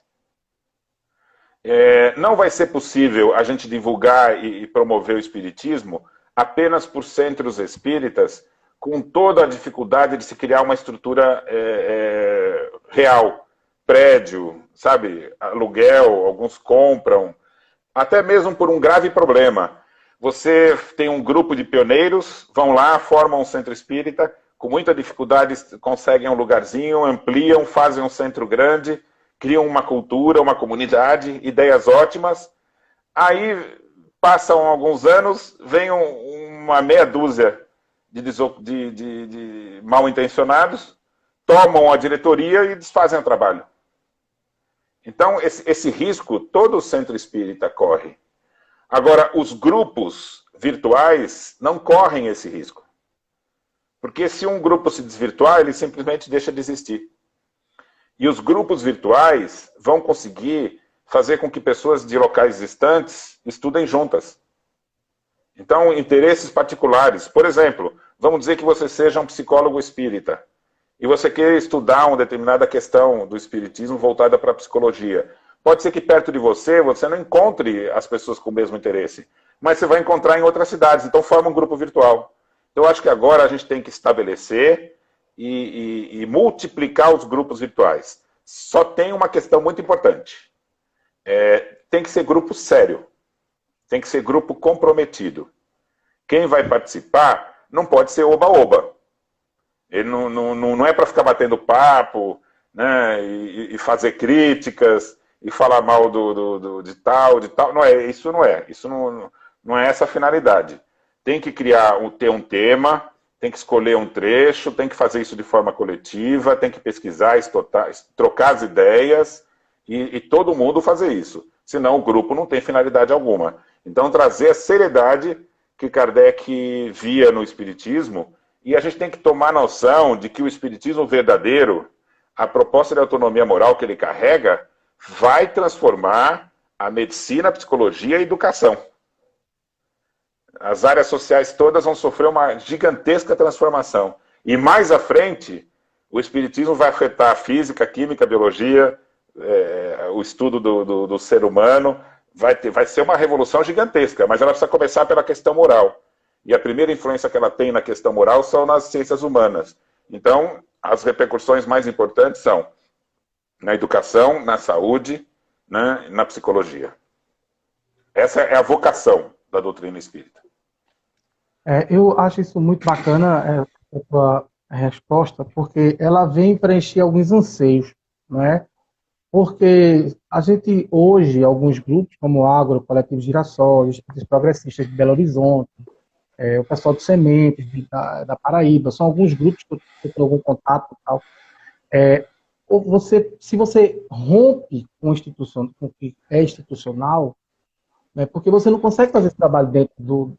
Não vai ser possível a gente divulgar e promover o espiritismo apenas por centros espíritas, com toda a dificuldade de se criar uma estrutura real. Prédio, sabe, aluguel, alguns compram, até mesmo por um grave problema. Você tem um grupo de pioneiros, vão lá, formam um centro espírita, com muita dificuldade conseguem um lugarzinho, ampliam, fazem um centro grande, criam uma cultura, uma comunidade, ideias ótimas. Aí passam alguns anos, vem uma meia dúzia de mal intencionados, tomam a diretoria e desfazem o trabalho. Então, esse risco todo o centro espírita corre. Agora, os grupos virtuais não correm esse risco. Porque se um grupo se desvirtuar, ele simplesmente deixa de existir. E os grupos virtuais vão conseguir fazer com que pessoas de locais distantes estudem juntas. Então, interesses particulares. Por exemplo, vamos dizer que você seja um psicólogo espírita e você quer estudar uma determinada questão do espiritismo voltada para a psicologia. Pode ser que perto de você não encontre as pessoas com o mesmo interesse, mas você vai encontrar em outras cidades, então forma um grupo virtual. Eu acho que agora a gente tem que estabelecer e multiplicar os grupos virtuais. Só tem uma questão muito importante. Tem que ser grupo sério. Tem que ser grupo comprometido. Quem vai participar não pode ser oba-oba. Ele não é para ficar batendo papo, né, e fazer críticas, e falar mal de tal. Não é, isso não é. Isso Não é essa a finalidade. Tem que ter um tema, tem que escolher um trecho, tem que fazer isso de forma coletiva, tem que pesquisar, trocar as ideias e todo mundo fazer isso. Senão o grupo não tem finalidade alguma. Então trazer a seriedade que Kardec via no Espiritismo, e a gente tem que tomar noção de que o Espiritismo verdadeiro, a proposta de autonomia moral que ele carrega, vai transformar a medicina, a psicologia e a educação. As áreas sociais todas vão sofrer uma gigantesca transformação. E mais à frente, o Espiritismo vai afetar a física, a química, a biologia, o estudo do ser humano. Vai ser uma revolução gigantesca, mas ela precisa começar pela questão moral. E a primeira influência que ela tem na questão moral são nas ciências humanas. Então, as repercussões mais importantes são na educação, na saúde, né, na psicologia. Essa é a vocação da doutrina espírita. Eu acho isso muito bacana, a tua resposta, porque ela vem preencher alguns anseios, não é? Porque a gente hoje, alguns grupos, como o Agro, o Coletivo Girassóis, os progressistas de Belo Horizonte, o pessoal do Sementes, da Paraíba, são alguns grupos que eu tenho algum contato e tal. Se você rompe com o que é institucional, né, porque você não consegue fazer esse trabalho dentro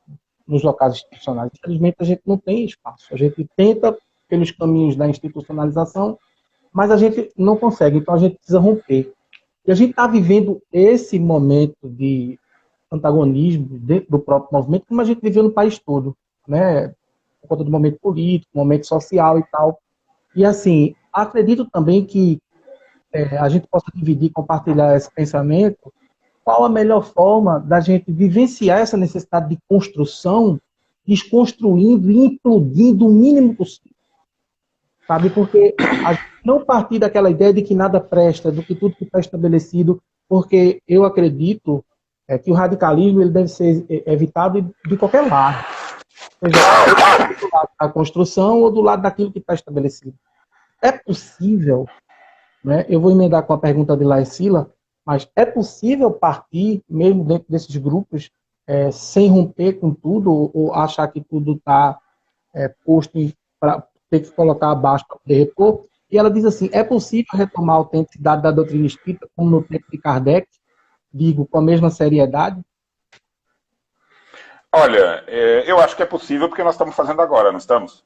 nos locais institucionais. Infelizmente, a gente não tem espaço. A gente tenta pelos caminhos da institucionalização, mas a gente não consegue. Então, a gente precisa romper. E a gente está vivendo esse momento de antagonismo dentro do próprio movimento, como a gente viveu no país todo, né? Por conta do momento político, momento social e tal. E, assim, acredito também que a gente possa dividir, compartilhar esse pensamento. Qual a melhor forma da gente vivenciar essa necessidade de construção, desconstruindo e implodindo o mínimo possível? Sabe? Porque a gente não partir daquela ideia de que nada presta, do que tudo que está estabelecido, porque eu acredito que o radicalismo ele deve ser evitado de qualquer lado. Seja do lado da construção ou do lado daquilo que está estabelecido. É possível, né? Eu vou emendar com a pergunta de Laecila, mas é possível partir, mesmo dentro desses grupos, sem romper com tudo, ou achar que tudo está posto para ter que colocar abaixo para poder repor? E ela diz assim, é possível retomar a autenticidade da doutrina espírita, como no tempo de Kardec, digo, com a mesma seriedade? Olha, eu acho que é possível porque nós estamos fazendo agora, não estamos?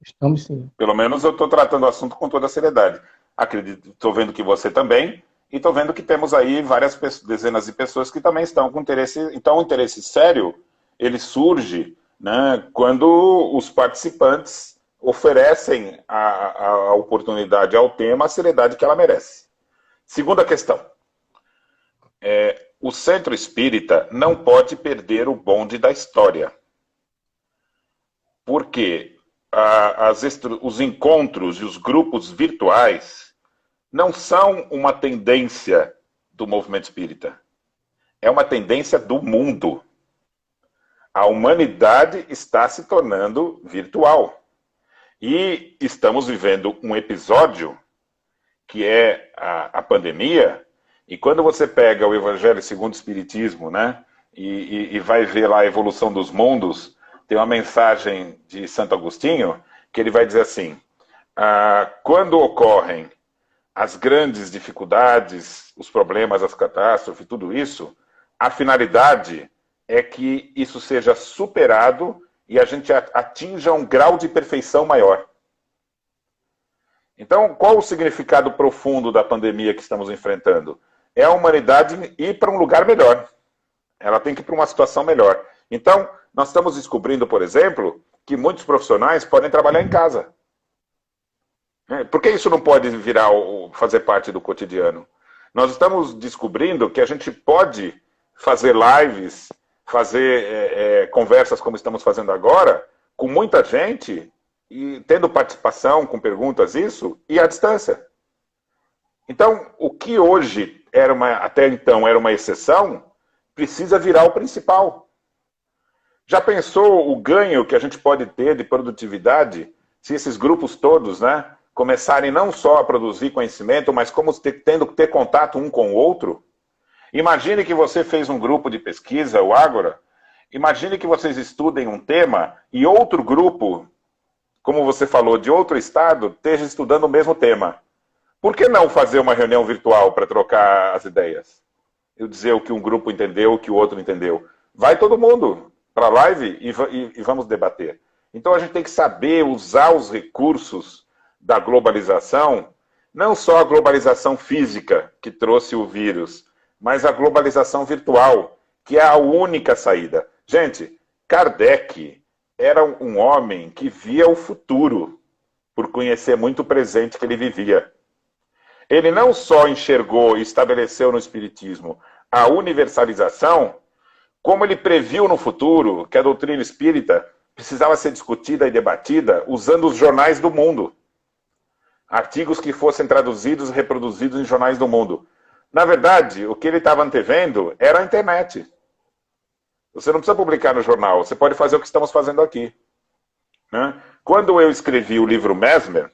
Estamos sim. Pelo menos eu estou tratando o assunto com toda a seriedade. Acredito, estou vendo que você também, e estou vendo que temos aí várias dezenas de pessoas que também estão com interesse. Então, o interesse sério, ele surge, né, quando os participantes oferecem a oportunidade ao tema, a seriedade que ela merece. Segunda questão. O centro espírita não pode perder o bonde da história. Porque os encontros e os grupos virtuais não são uma tendência do movimento espírita. É uma tendência do mundo. A humanidade está se tornando virtual. E estamos vivendo um episódio que é a pandemia. E quando você pega o Evangelho segundo o Espiritismo, né, e vai ver lá a evolução dos mundos, tem uma mensagem de Santo Agostinho que ele vai dizer assim, quando ocorrem as grandes dificuldades, os problemas, as catástrofes, tudo isso, a finalidade é que isso seja superado e a gente atinja um grau de perfeição maior. Então, qual o significado profundo da pandemia que estamos enfrentando? É a humanidade ir para um lugar melhor. Ela tem que ir para uma situação melhor. Então, nós estamos descobrindo, por exemplo, que muitos profissionais podem trabalhar em casa. Por que isso não pode fazer parte do cotidiano? Nós estamos descobrindo que a gente pode fazer lives, fazer conversas como estamos fazendo agora, com muita gente, e tendo participação com perguntas, isso, e à distância. Então, o que hoje até então era uma exceção, precisa virar o principal. Já pensou o ganho que a gente pode ter de produtividade se esses grupos todos, né, começarem não só a produzir conhecimento, mas como tendo que ter contato um com o outro? Imagine que você fez um grupo de pesquisa, o Ágora, Imagine que vocês estudem um tema e outro grupo, como você falou, de outro estado, esteja estudando o mesmo tema. Por que não fazer uma reunião virtual para trocar as ideias? Eu dizer o que um grupo entendeu, o que o outro entendeu. Vai todo mundo para a live e vamos debater. Então a gente tem que saber usar os recursos da globalização, não só a globalização física que trouxe o vírus, mas a globalização virtual, que é a única saída. Gente, Kardec era um homem que via o futuro, por conhecer muito o presente que ele vivia. Ele não só enxergou e estabeleceu no Espiritismo a universalização, como ele previu no futuro que a doutrina espírita precisava ser discutida e debatida usando os jornais do mundo. Artigos que fossem traduzidos e reproduzidos em jornais do mundo. Na verdade, o que ele estava antevendo era a internet. Você não precisa publicar no jornal, você pode fazer o que estamos fazendo aqui. Né? Quando eu escrevi o livro Mesmer,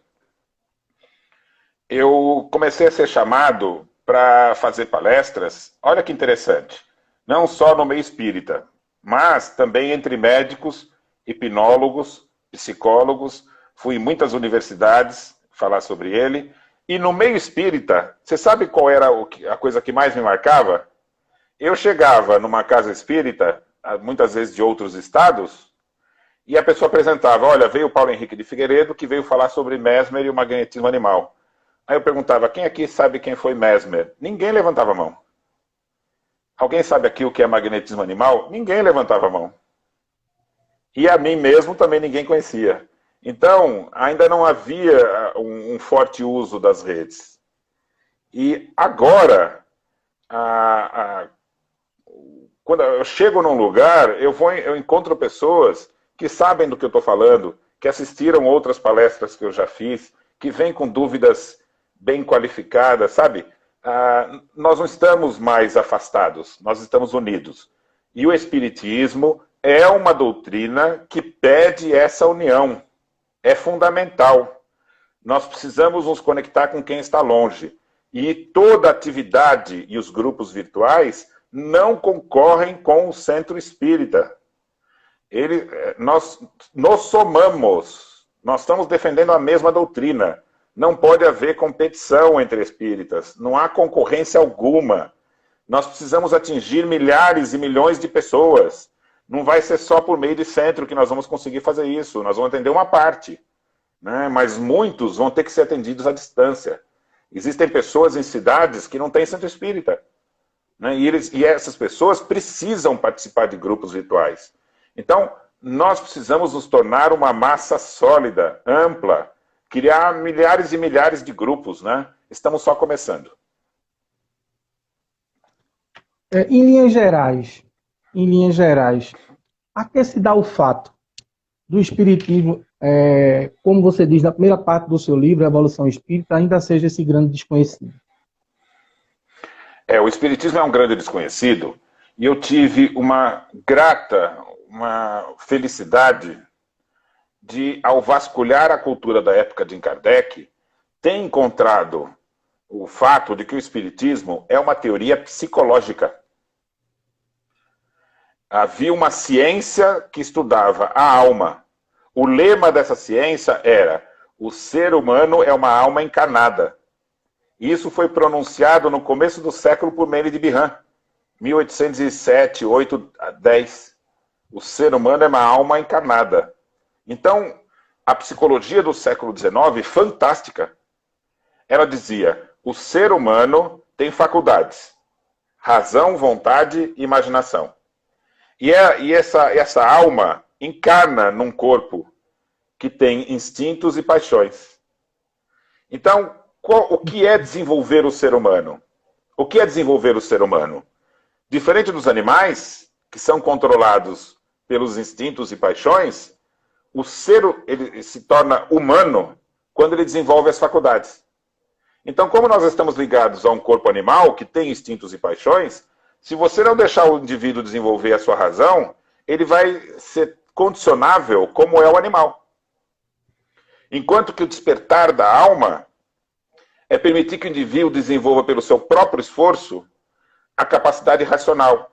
eu comecei a ser chamado para fazer palestras, olha que interessante, não só no meio espírita, mas também entre médicos, hipnólogos, psicólogos, fui em muitas universidades falar sobre ele, e no meio espírita, você sabe qual era a coisa que mais me marcava? Eu chegava numa casa espírita, muitas vezes de outros estados, e a pessoa apresentava, olha, veio o Paulo Henrique de Figueiredo, que veio falar sobre Mesmer e o magnetismo animal. Aí eu perguntava, quem aqui sabe quem foi Mesmer? Ninguém levantava a mão. Alguém sabe aqui o que é magnetismo animal? Ninguém levantava a mão. E a mim mesmo também ninguém conhecia. Então, ainda não havia um forte uso das redes. E agora, quando eu chego num lugar, eu encontro pessoas que sabem do que eu estou falando, que assistiram outras palestras que eu já fiz, que vêm com dúvidas bem qualificadas, sabe? Nós não estamos mais afastados, nós estamos unidos. E o Espiritismo é uma doutrina que pede essa união. É fundamental. Nós precisamos nos conectar com quem está longe. E toda atividade e os grupos virtuais não concorrem com o centro espírita. Nós nos somamos. Nós estamos defendendo a mesma doutrina. Não pode haver competição entre espíritas. Não há concorrência alguma. Nós precisamos atingir milhares e milhões de pessoas. Não vai ser só por meio de centro que nós vamos conseguir fazer isso. Nós vamos atender uma parte. Né? Mas muitos vão ter que ser atendidos à distância. Existem pessoas em cidades que não têm centro espírita. Né? E essas pessoas precisam participar de grupos virtuais. Então, nós precisamos nos tornar uma massa sólida, ampla, criar milhares e milhares de grupos, né? Estamos só começando. Em linhas gerais, a que se dá o fato do espiritismo, como você diz na primeira parte do seu livro, A Evolução Espírita, ainda seja esse grande desconhecido? O espiritismo é um grande desconhecido, e eu tive uma felicidade de, ao vasculhar a cultura da época de Kardec, ter encontrado o fato de que o espiritismo é uma teoria psicológica. Havia uma ciência que estudava a alma. O lema dessa ciência era: o ser humano é uma alma encarnada. Isso foi pronunciado no começo do século por Meire de Bihan, 1807, 8, 10. O ser humano é uma alma encarnada. Então, a psicologia do século XIX, fantástica. Ela dizia: o ser humano tem faculdades: razão, vontade e imaginação. E essa alma encarna num corpo que tem instintos e paixões. Então, o que é desenvolver o ser humano? O que é desenvolver o ser humano? Diferente dos animais, que são controlados pelos instintos e paixões, o ser ele se torna humano quando ele desenvolve as faculdades. Então, como nós estamos ligados a um corpo animal que tem instintos e paixões, se você não deixar o indivíduo desenvolver a sua razão, ele vai ser condicionável como é o animal. Enquanto que o despertar da alma é permitir que o indivíduo desenvolva pelo seu próprio esforço a capacidade racional.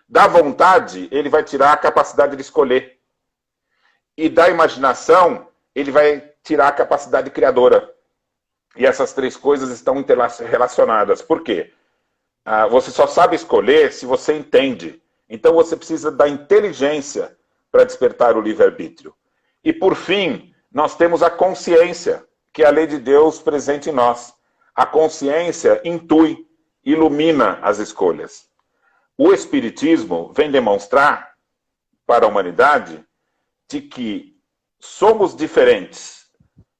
Da vontade, ele vai tirar a capacidade de escolher. E da imaginação, ele vai tirar a capacidade criadora. E essas três coisas estão relacionadas. Por quê? Você só sabe escolher se você entende. Então você precisa da inteligência para despertar o livre-arbítrio. E por fim, nós temos a consciência, que é a lei de Deus presente em nós. A consciência intui, ilumina as escolhas. O Espiritismo vem demonstrar para a humanidade de que somos diferentes.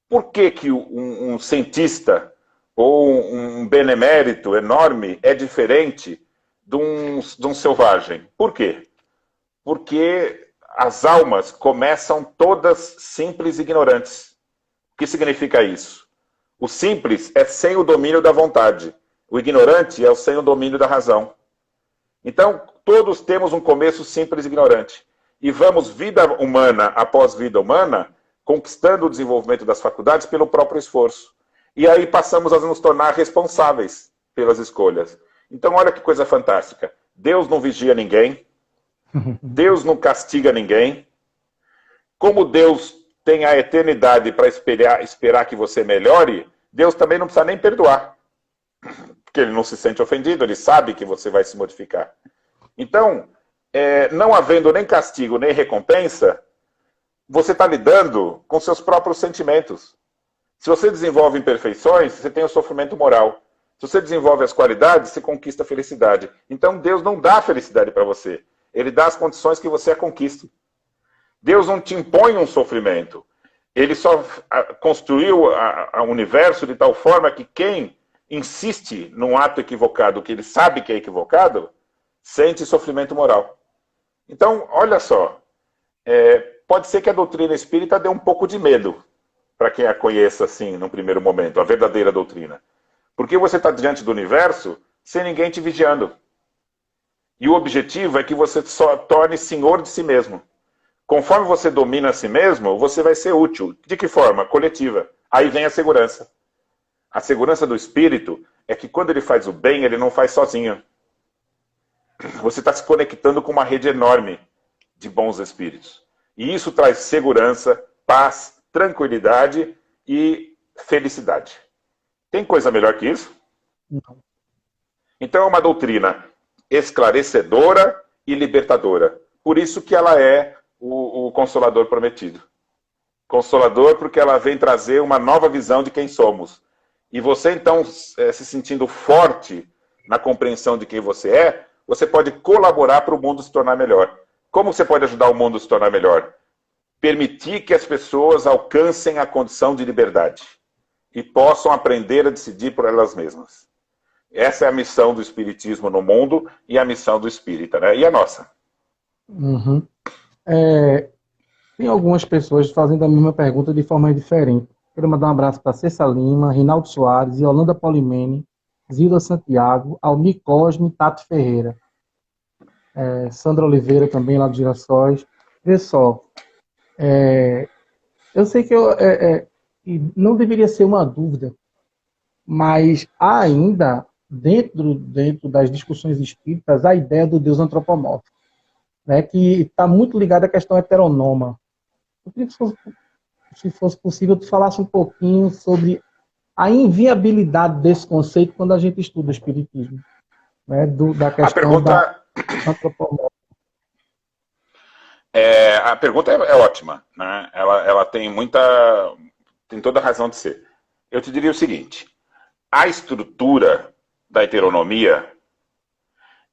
Por que que um cientista ou um benemérito enorme é diferente de um selvagem? Por quê? Porque as almas começam todas simples e ignorantes. O que significa isso? O simples é sem o domínio da vontade. O ignorante é o sem o domínio da razão. Então, todos temos um começo simples e ignorante. E vamos, vida humana após vida humana, conquistando o desenvolvimento das faculdades pelo próprio esforço. E aí passamos a nos tornar responsáveis pelas escolhas. Então, olha que coisa fantástica. Deus não vigia ninguém. Deus não castiga ninguém. Como Deus tem a eternidade para esperar que você melhore, Deus também não precisa nem perdoar. Porque ele não se sente ofendido, ele sabe que você vai se modificar. Então, não havendo nem castigo nem recompensa, você está lidando com seus próprios sentimentos. Se você desenvolve imperfeições, você tem o sofrimento moral. Se você desenvolve as qualidades, você conquista a felicidade. Então Deus não dá a felicidade para você. Ele dá as condições que você a conquiste. Deus não te impõe um sofrimento. Ele só construiu o universo de tal forma que quem insiste num ato equivocado, que ele sabe que é equivocado, sente sofrimento moral. Então, olha só, pode ser que a doutrina espírita dê um pouco de medo para quem a conheça assim, num primeiro momento, a verdadeira doutrina. Porque você está diante do universo sem ninguém te vigiando. E o objetivo é que você só torne senhor de si mesmo. Conforme você domina a si mesmo, você vai ser útil. De que forma? Coletiva. Aí vem a segurança. A segurança do espírito é que quando ele faz o bem, ele não faz sozinho. Você está se conectando com uma rede enorme de bons espíritos. E isso traz segurança, paz, tranquilidade e felicidade. Tem coisa melhor que isso? Não. Então é uma doutrina esclarecedora e libertadora. Por isso que ela é o Consolador prometido. Consolador porque ela vem trazer uma nova visão de quem somos. E você então, se sentindo forte na compreensão de quem você é, você pode colaborar para o mundo se tornar melhor. Como você pode ajudar o mundo a se tornar melhor? Permitir que as pessoas alcancem a condição de liberdade e possam aprender a decidir por elas mesmas. Essa é a missão do Espiritismo no mundo e a missão do Espírita, né? E a nossa? Uhum. Tem algumas pessoas fazendo a mesma pergunta de forma diferente. Quero mandar um abraço para Cessa Lima, Rinaldo Soares, Yolanda Polimene, Zilda Santiago, Almir Cosme, Tato Ferreira. Sandra Oliveira também, lá do Girassóis. Vê só, eu sei que não deveria ser uma dúvida, mas há ainda, dentro das discussões espíritas, a ideia do Deus antropomórfico, né, que está muito ligada à questão heteronômica. Eu queria que, se fosse possível, tu falasse um pouquinho sobre a inviabilidade desse conceito quando a gente estuda o espiritismo, né, da questão da antropomórfica. A pergunta é ótima, né? Ela tem toda a razão de ser. Eu te diria o seguinte: a estrutura da heteronomia,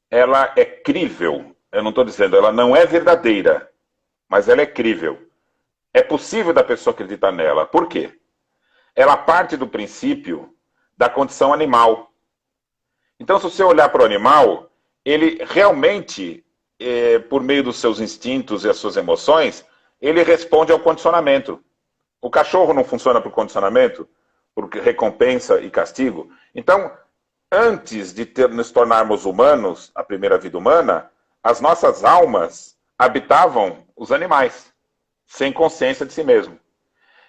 ela é crível. Eu não estou dizendo, ela não é verdadeira, mas ela é crível. É possível da pessoa acreditar nela. Por quê? Ela parte do princípio da condição animal. Então, se você olhar para o animal, ele realmente, por meio dos seus instintos e as suas emoções, ele responde ao condicionamento. O cachorro não funciona por condicionamento, por recompensa e castigo. Então, antes de nos tornarmos humanos, a primeira vida humana, as nossas almas habitavam os animais, sem consciência de si mesmo.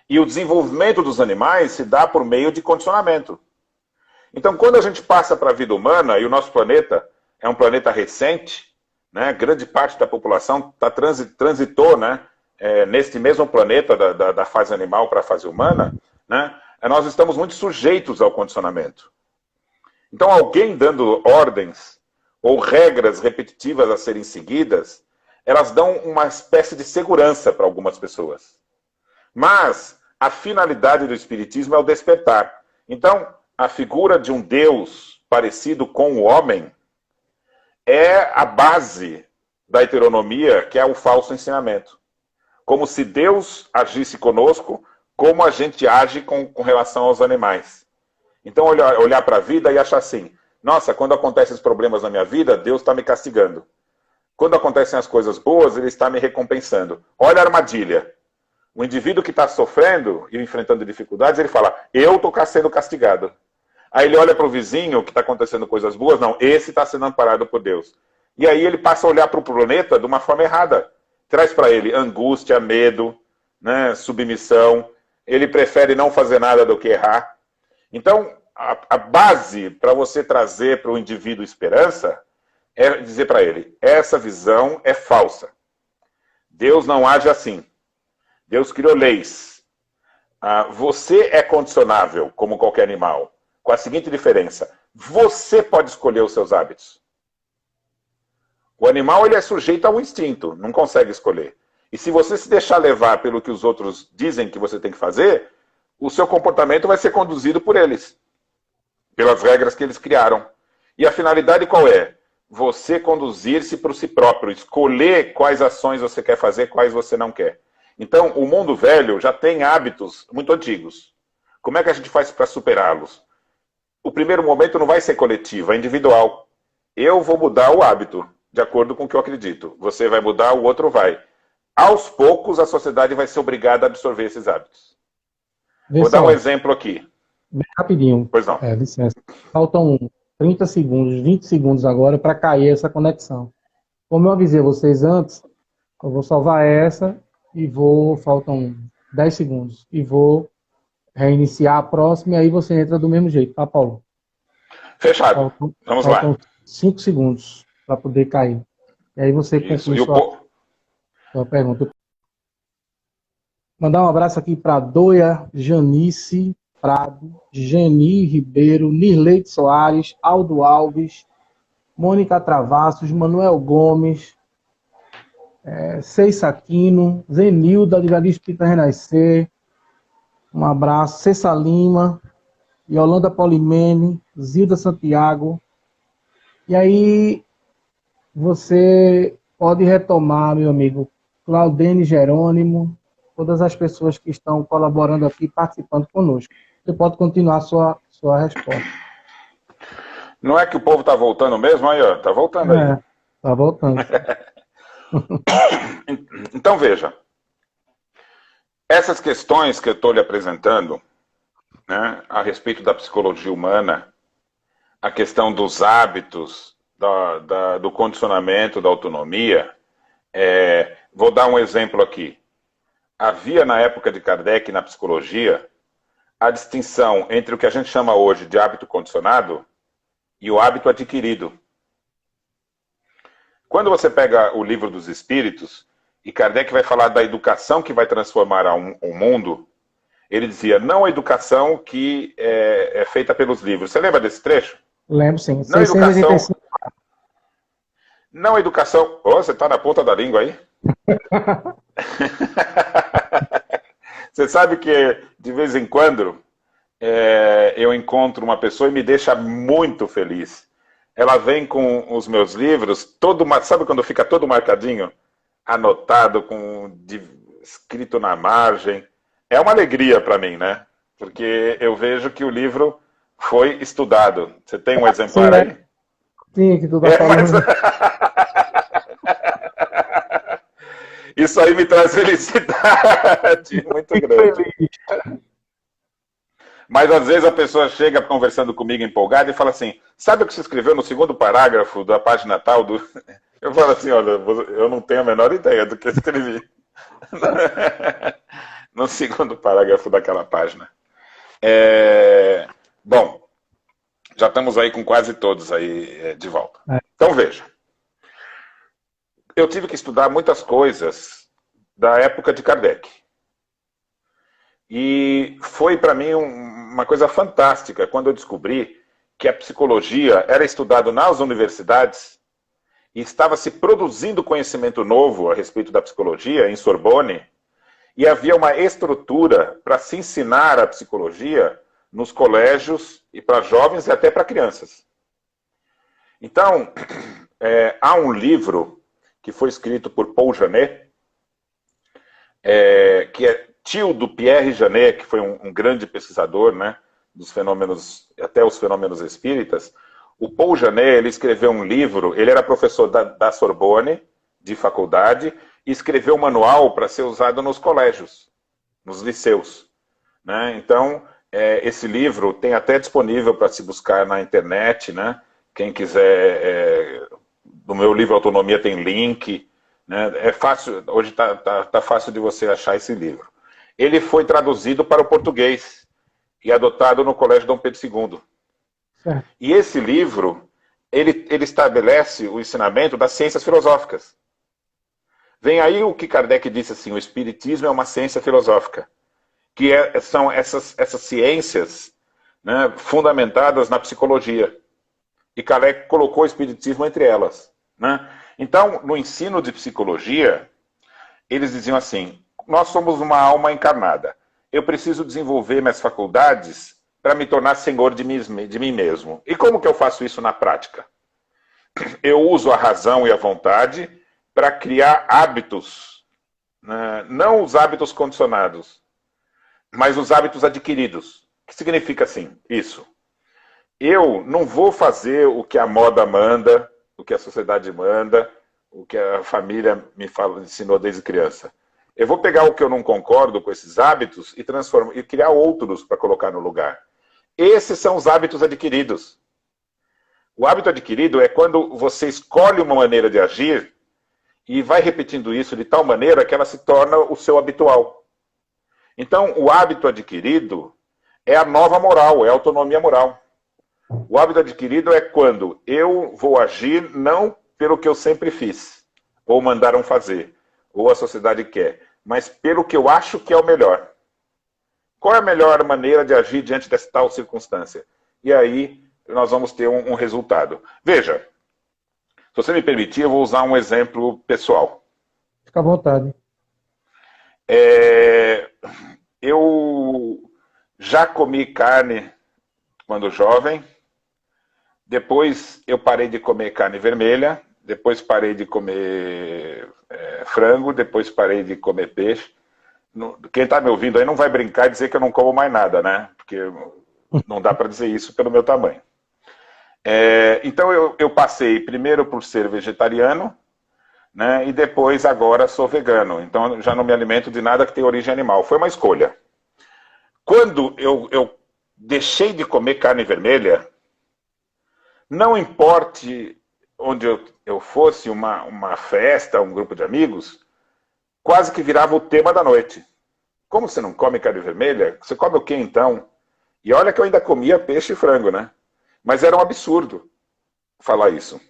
E o desenvolvimento dos animais se dá por meio de condicionamento. Então, quando a gente passa para a vida humana, e o nosso planeta é um planeta recente, né? Grande parte da população transitou, né? Neste mesmo planeta da fase animal para a fase humana, né? Nós estamos muito sujeitos ao condicionamento. Então, alguém dando ordens ou regras repetitivas a serem seguidas, elas dão uma espécie de segurança para algumas pessoas. Mas a finalidade do Espiritismo é o despertar. Então, a figura de um Deus parecido com o homem é a base da heteronomia, que é o falso ensinamento. Como se Deus agisse conosco, como a gente age com relação aos animais. Então, olhar para a vida e achar assim, nossa, quando acontecem os problemas na minha vida, Deus está me castigando. Quando acontecem as coisas boas, Ele está me recompensando. Olha a armadilha. O indivíduo que está sofrendo e enfrentando dificuldades, ele fala, eu estou sendo castigado. Aí ele olha para o vizinho, que está acontecendo coisas boas, não, esse está sendo amparado por Deus. E aí ele passa a olhar para o planeta de uma forma errada. Traz para ele angústia, medo, né, submissão. Ele prefere não fazer nada do que errar. Então, a base para você trazer para o indivíduo esperança é dizer para ele, essa visão é falsa. Deus não age assim. Deus criou leis. Você é condicionável, como qualquer animal, com a seguinte diferença. Você pode escolher os seus hábitos. O animal ele é sujeito ao instinto, não consegue escolher. E se você se deixar levar pelo que os outros dizem que você tem que fazer, o seu comportamento vai ser conduzido por eles, pelas regras que eles criaram. E a finalidade qual é? Você conduzir-se para si próprio, escolher quais ações você quer fazer, quais você não quer. Então, o mundo velho já tem hábitos muito antigos. Como é que a gente faz para superá-los? O primeiro momento não vai ser coletivo, é individual. Eu vou mudar o hábito, de acordo com o que eu acredito. Você vai mudar, o outro vai. Aos poucos, a sociedade vai ser obrigada a absorver esses hábitos. Vou dar um exemplo aqui. Bem rapidinho. Pois não. Licença. Faltam 30 segundos, 20 segundos agora para cair essa conexão. Como eu avisei vocês antes, eu vou salvar essa e faltam 10 segundos, e vou reiniciar a próxima, e aí você entra do mesmo jeito, tá, Paulo? Fechado. Vamos lá. Faltam 5 segundos para poder cair. E aí você conclui sua pergunta. Mandar um abraço aqui para Doia, Janice Prado, Geni Ribeiro, Nirleide Soares, Aldo Alves, Mônica Travassos, Manuel Gomes, Seis Saquino, Zenilda, de Jardim Espírita Renascer, um abraço, Cessa Lima, Yolanda Polimene, Zilda Santiago. E aí você pode retomar, meu amigo, Claudene Jerônimo, todas as pessoas que estão colaborando aqui, participando conosco. Você pode continuar a sua resposta. Não é que o povo está voltando mesmo? Aí, ó, tá voltando aí. Está voltando. Então, veja. Essas questões que eu estou lhe apresentando, né, a respeito da psicologia humana, a questão dos hábitos, do condicionamento, da autonomia, vou dar um exemplo aqui. Havia, na época de Kardec, na psicologia, a distinção entre o que a gente chama hoje de hábito condicionado e o hábito adquirido. Quando você pega o Livro dos Espíritos, e Kardec vai falar da educação que vai transformar o mundo, ele dizia, não a educação que é feita pelos livros. Você lembra desse trecho? Lembro, sim. Não educação... Não educação... Oh, você está na ponta da língua aí? Você sabe que, de vez em quando, eu encontro uma pessoa e me deixa muito feliz. Ela vem com os meus livros, sabe quando fica todo marcadinho? Anotado, escrito na margem. É uma alegria para mim, né? Porque eu vejo que o livro foi estudado. Você tem um exemplar aí? Sim, que tu tá falando. Isso aí me traz felicidade muito grande. Mas às vezes a pessoa chega conversando comigo empolgada e fala assim, sabe o que você escreveu no segundo parágrafo da página tal do... Eu falo assim, olha, eu não tenho a menor ideia do que eu escrevi. No segundo parágrafo daquela página. Bom, já estamos aí com quase todos aí de volta. Então veja. eu tive que estudar muitas coisas da época de Kardec. E foi para mim uma coisa fantástica quando eu descobri que a psicologia era estudada nas universidades e estava se produzindo conhecimento novo a respeito da psicologia em Sorbonne, e havia uma estrutura para se ensinar a psicologia nos colégios e para jovens e até para crianças. Então, há um livro que foi escrito por Paul Janet, que é tio do Pierre Janet, que foi um grande pesquisador, né, dos fenômenos, até os fenômenos espíritas. O Paul Janet, ele escreveu um livro, ele era professor da Sorbonne, de faculdade, e escreveu um manual para ser usado nos colégios, nos liceus, né? Então, esse livro tem até disponível para se buscar na internet, né? Quem quiser, no meu livro Autonomia tem link, né? É fácil, hoje tá fácil de você achar esse livro. Ele foi traduzido para o português e adotado no Colégio Dom Pedro II. Certo. E esse livro, ele estabelece o ensinamento das ciências filosóficas. Vem aí o que Kardec disse assim, o Espiritismo é uma ciência filosófica, que são essas ciências, né, fundamentadas na psicologia. E Kardec colocou o Espiritismo entre elas, né? Então, no ensino de psicologia, eles diziam assim, nós somos uma alma encarnada, eu preciso desenvolver minhas faculdades para me tornar senhor de mim mesmo. E como que eu faço isso na prática? Eu uso a razão e a vontade para criar hábitos, né? Não os hábitos condicionados, mas os hábitos adquiridos. O que significa assim, isso? Eu não vou fazer o que a moda manda, o que a sociedade manda, o que a família me ensinou desde criança. Eu vou pegar o que eu não concordo com esses hábitos e criar outros para colocar no lugar. Esses são os hábitos adquiridos. O hábito adquirido é quando você escolhe uma maneira de agir e vai repetindo isso de tal maneira que ela se torna o seu habitual. Então, o hábito adquirido é a nova moral, é a autonomia moral. O hábito adquirido é quando eu vou agir não pelo que eu sempre fiz, ou mandaram fazer, ou a sociedade quer, mas pelo que eu acho que é o melhor. Qual é a melhor maneira de agir diante dessa tal circunstância? E aí nós vamos ter um resultado. Veja, se você me permitir, eu vou usar um exemplo pessoal. Fica à vontade. Eu já comi carne quando jovem, depois eu parei de comer carne vermelha, depois parei de comer frango, depois parei de comer peixe. Quem está me ouvindo aí não vai brincar e dizer que eu não como mais nada, né? Porque não dá para dizer isso pelo meu tamanho. Então eu passei primeiro por ser vegetariano, né? E depois agora sou vegano. Então já não me alimento de nada que tem origem animal. Foi uma escolha. Quando eu deixei de comer carne vermelha, não importe onde eu fosse, uma festa, um grupo de amigos, quase que virava o tema da noite. Como você não come carne vermelha, você come o quê então? E olha que eu ainda comia peixe e frango, né? Mas era um absurdo falar isso.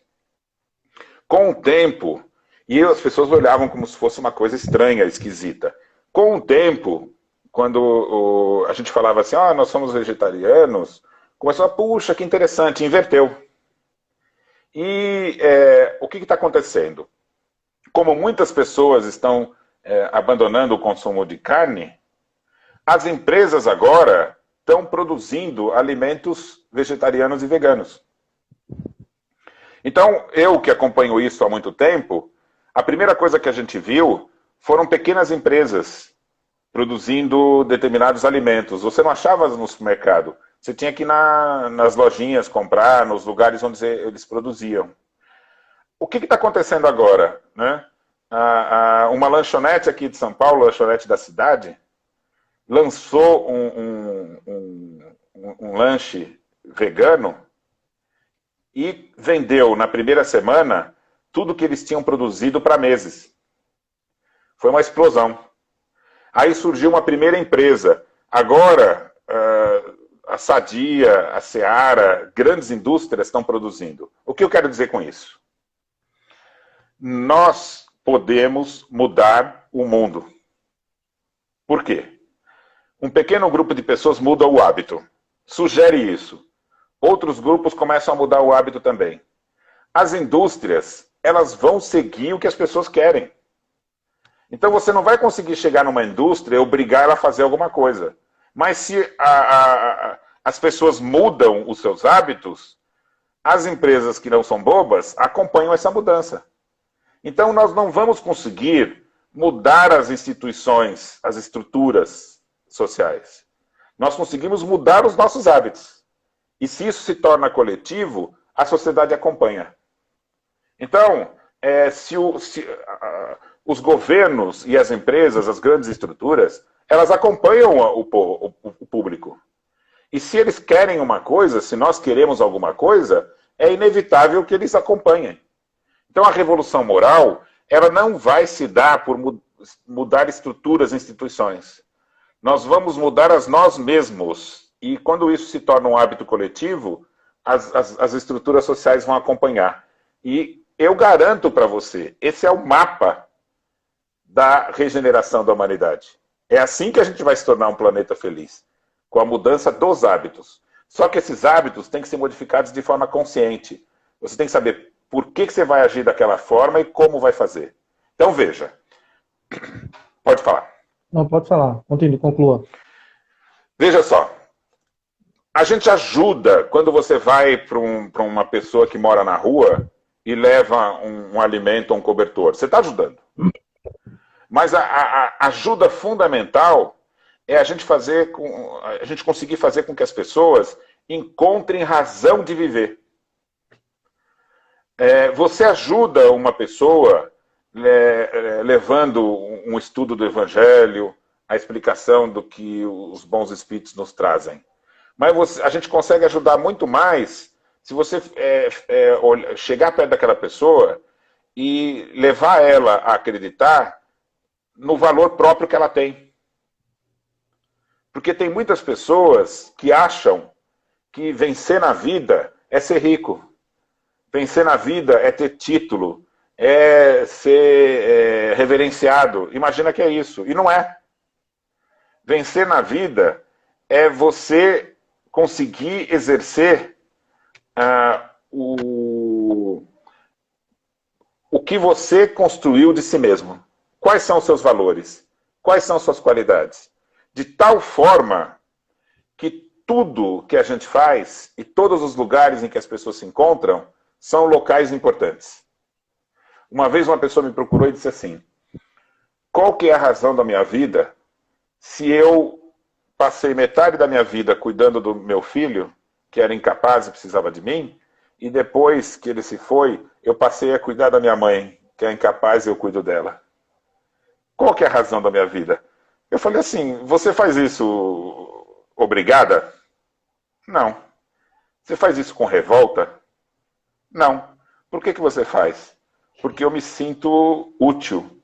Com o tempo, e as pessoas olhavam como se fosse uma coisa estranha, esquisita. Com o tempo, quando a gente falava assim, nós somos vegetarianos, começou a, puxa, que interessante, inverteu. E o que está acontecendo? Como muitas pessoas estão abandonando o consumo de carne, as empresas agora estão produzindo alimentos vegetarianos e veganos. Então, eu que acompanho isso há muito tempo, a primeira coisa que a gente viu foram pequenas empresas produzindo determinados alimentos. Você não achava no supermercado. Você tinha que ir nas lojinhas comprar, nos lugares onde eles produziam. O que está acontecendo agora, né? Uma lanchonete aqui de São Paulo, lanchonete da cidade, lançou um lanche vegano e vendeu na primeira semana tudo que eles tinham produzido para meses. Foi uma explosão. Aí surgiu uma primeira empresa. Agora, a Sadia, a Seara, grandes indústrias estão produzindo. O que eu quero dizer com isso? nós podemos mudar o mundo. Por quê? Um pequeno grupo de pessoas muda o hábito. Sugere isso. Outros grupos começam a mudar o hábito também. As indústrias, elas vão seguir o que as pessoas querem. Então você não vai conseguir chegar numa indústria e obrigar ela a fazer alguma coisa. Mas se as pessoas mudam os seus hábitos, as empresas que não são bobas acompanham essa mudança. Então nós não vamos conseguir mudar as instituições, as estruturas sociais. Nós conseguimos mudar os nossos hábitos. E se isso se torna coletivo, a sociedade acompanha. Então, se os governos e as empresas, as grandes estruturas, elas acompanham o público. E se eles querem uma coisa, se nós queremos alguma coisa, é inevitável que eles acompanhem. Então a revolução moral, ela não vai se dar por mudar estruturas, instituições. Nós vamos mudar as nós mesmos. E quando isso se torna um hábito coletivo, as estruturas sociais vão acompanhar. E eu garanto para você, esse é o mapa da regeneração da humanidade. É assim que a gente vai se tornar um planeta feliz, com a mudança dos hábitos. Só que esses hábitos têm que ser modificados de forma consciente. Você tem que saber por que você vai agir daquela forma e como vai fazer. Então veja, pode falar. Não, pode falar. Continue, conclua. Veja só, a gente ajuda quando você vai para uma pessoa que mora na rua e leva um alimento ou um cobertor. Você está ajudando. Mas a ajuda fundamental é a gente conseguir fazer com que as pessoas encontrem razão de viver. Você ajuda uma pessoa levando um estudo do Evangelho, a explicação do que os bons espíritos nos trazem. Mas a gente consegue ajudar muito mais se você chegar perto daquela pessoa e levar ela a acreditar no valor próprio que ela tem. Porque tem muitas pessoas que acham que vencer na vida é ser rico. Vencer na vida é ter título, é ser reverenciado. Imagina que é isso. E não é. Vencer na vida é você conseguir exercer o que você construiu de si mesmo. Quais são os seus valores? Quais são suas qualidades? De tal forma que tudo que a gente faz e todos os lugares em que as pessoas se encontram são locais importantes. Uma vez uma pessoa me procurou e disse assim: qual que é a razão da minha vida se eu passei metade da minha vida cuidando do meu filho, que era incapaz e precisava de mim, e depois que ele se foi, eu passei a cuidar da minha mãe, que é incapaz e eu cuido dela. Qual que é a razão da minha vida? Eu falei assim: você faz isso obrigada? Não. Você faz isso com revolta? Não. Por que você faz? Porque eu me sinto útil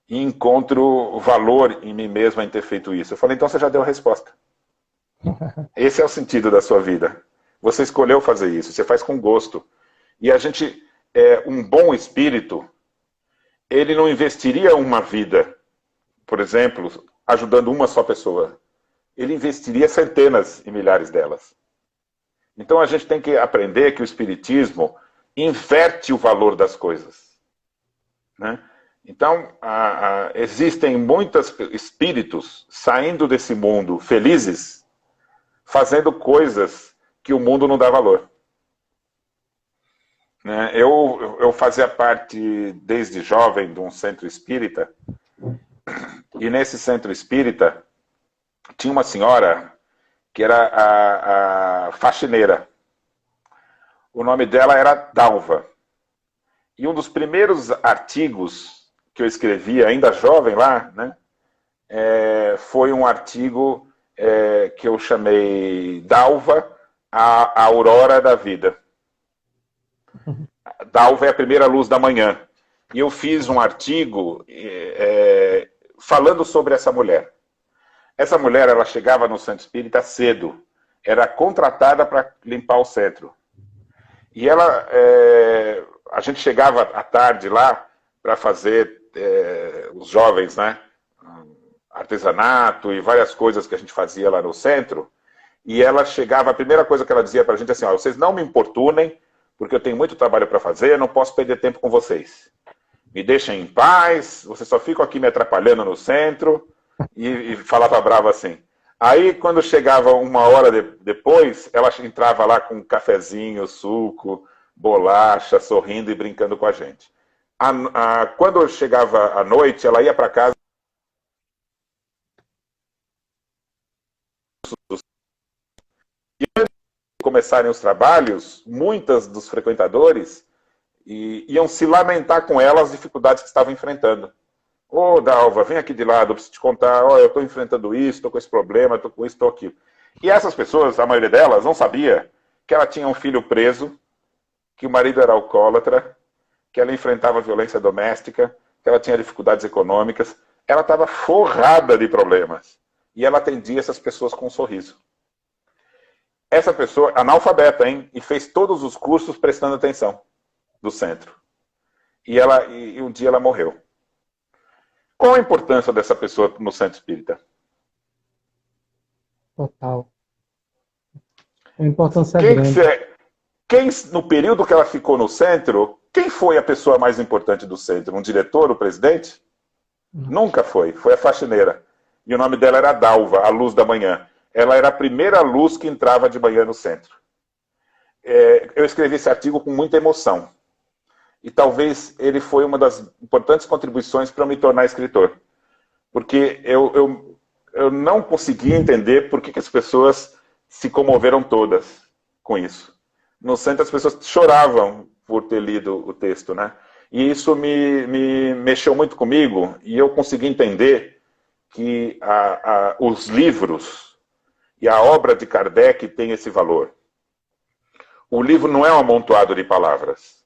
e encontro valor em mim mesmo em ter feito isso. Eu falei: então você já deu a resposta. Esse é o sentido da sua vida. Você escolheu fazer isso, você faz com gosto. E a gente, um bom espírito, ele não investiria uma vida, por exemplo, ajudando uma só pessoa. Ele investiria centenas e milhares delas. Então a gente tem que aprender que o espiritismo inverte o valor das coisas. Né? Então, existem muitos espíritos saindo desse mundo felizes, fazendo coisas que o mundo não dá valor. Né? Eu fazia parte, desde jovem, de um centro espírita, e nesse centro espírita tinha uma senhora que era a faxineira. O nome dela era Dalva. E um dos primeiros artigos que eu escrevi, ainda jovem lá, né, foi um artigo que eu chamei Dalva, a Aurora da Vida. Dalva é a primeira luz da manhã. E eu fiz um artigo falando sobre essa mulher. Essa mulher, ela chegava no centro espírita cedo. Era contratada para limpar o centro. E ela a gente chegava à tarde lá para fazer, os jovens, né, artesanato e várias coisas que a gente fazia lá no centro, e ela chegava, a primeira coisa que ela dizia para a gente é assim, ó, vocês não me importunem, porque eu tenho muito trabalho para fazer, eu não posso perder tempo com vocês. Me deixem em paz, vocês só ficam aqui me atrapalhando no centro, e falava brava assim. Aí, quando chegava uma hora depois, ela entrava lá com um cafezinho, suco, bolacha, sorrindo e brincando com a gente. Quando chegava a noite, ela ia para casa. E antes de começarem os trabalhos, muitas dos frequentadores iam se lamentar com ela as dificuldades que estavam enfrentando. Ô, Dalva, vem aqui de lado, eu preciso te contar, eu estou enfrentando isso, estou com esse problema, estou com isso, estou aquilo. E essas pessoas, a maioria delas, não sabia que ela tinha um filho preso, que o marido era alcoólatra, que ela enfrentava violência doméstica, que ela tinha dificuldades econômicas. Ela estava forrada de problemas. E ela atendia essas pessoas com um sorriso. Essa pessoa, analfabeta, hein? E fez todos os cursos prestando atenção do centro. E um dia ela morreu. Qual a importância dessa pessoa no centro espírita? Total. A importância é grande. No período que ela ficou no centro, quem foi a pessoa mais importante do centro? Um diretor, o presidente? Nunca foi. Foi a faxineira. E o nome dela era Dalva, a luz da manhã. Ela era a primeira luz que entrava de manhã no centro. Eu escrevi esse artigo com muita emoção. E talvez ele foi uma das importantes contribuições para eu me tornar escritor. Porque eu não conseguia entender por que as pessoas se comoveram todas com isso. No centro as pessoas choravam por ter lido o texto, né? E isso me mexeu muito comigo e eu consegui entender que os livros e a obra de Kardec têm esse valor. O livro não é um amontoado de palavras.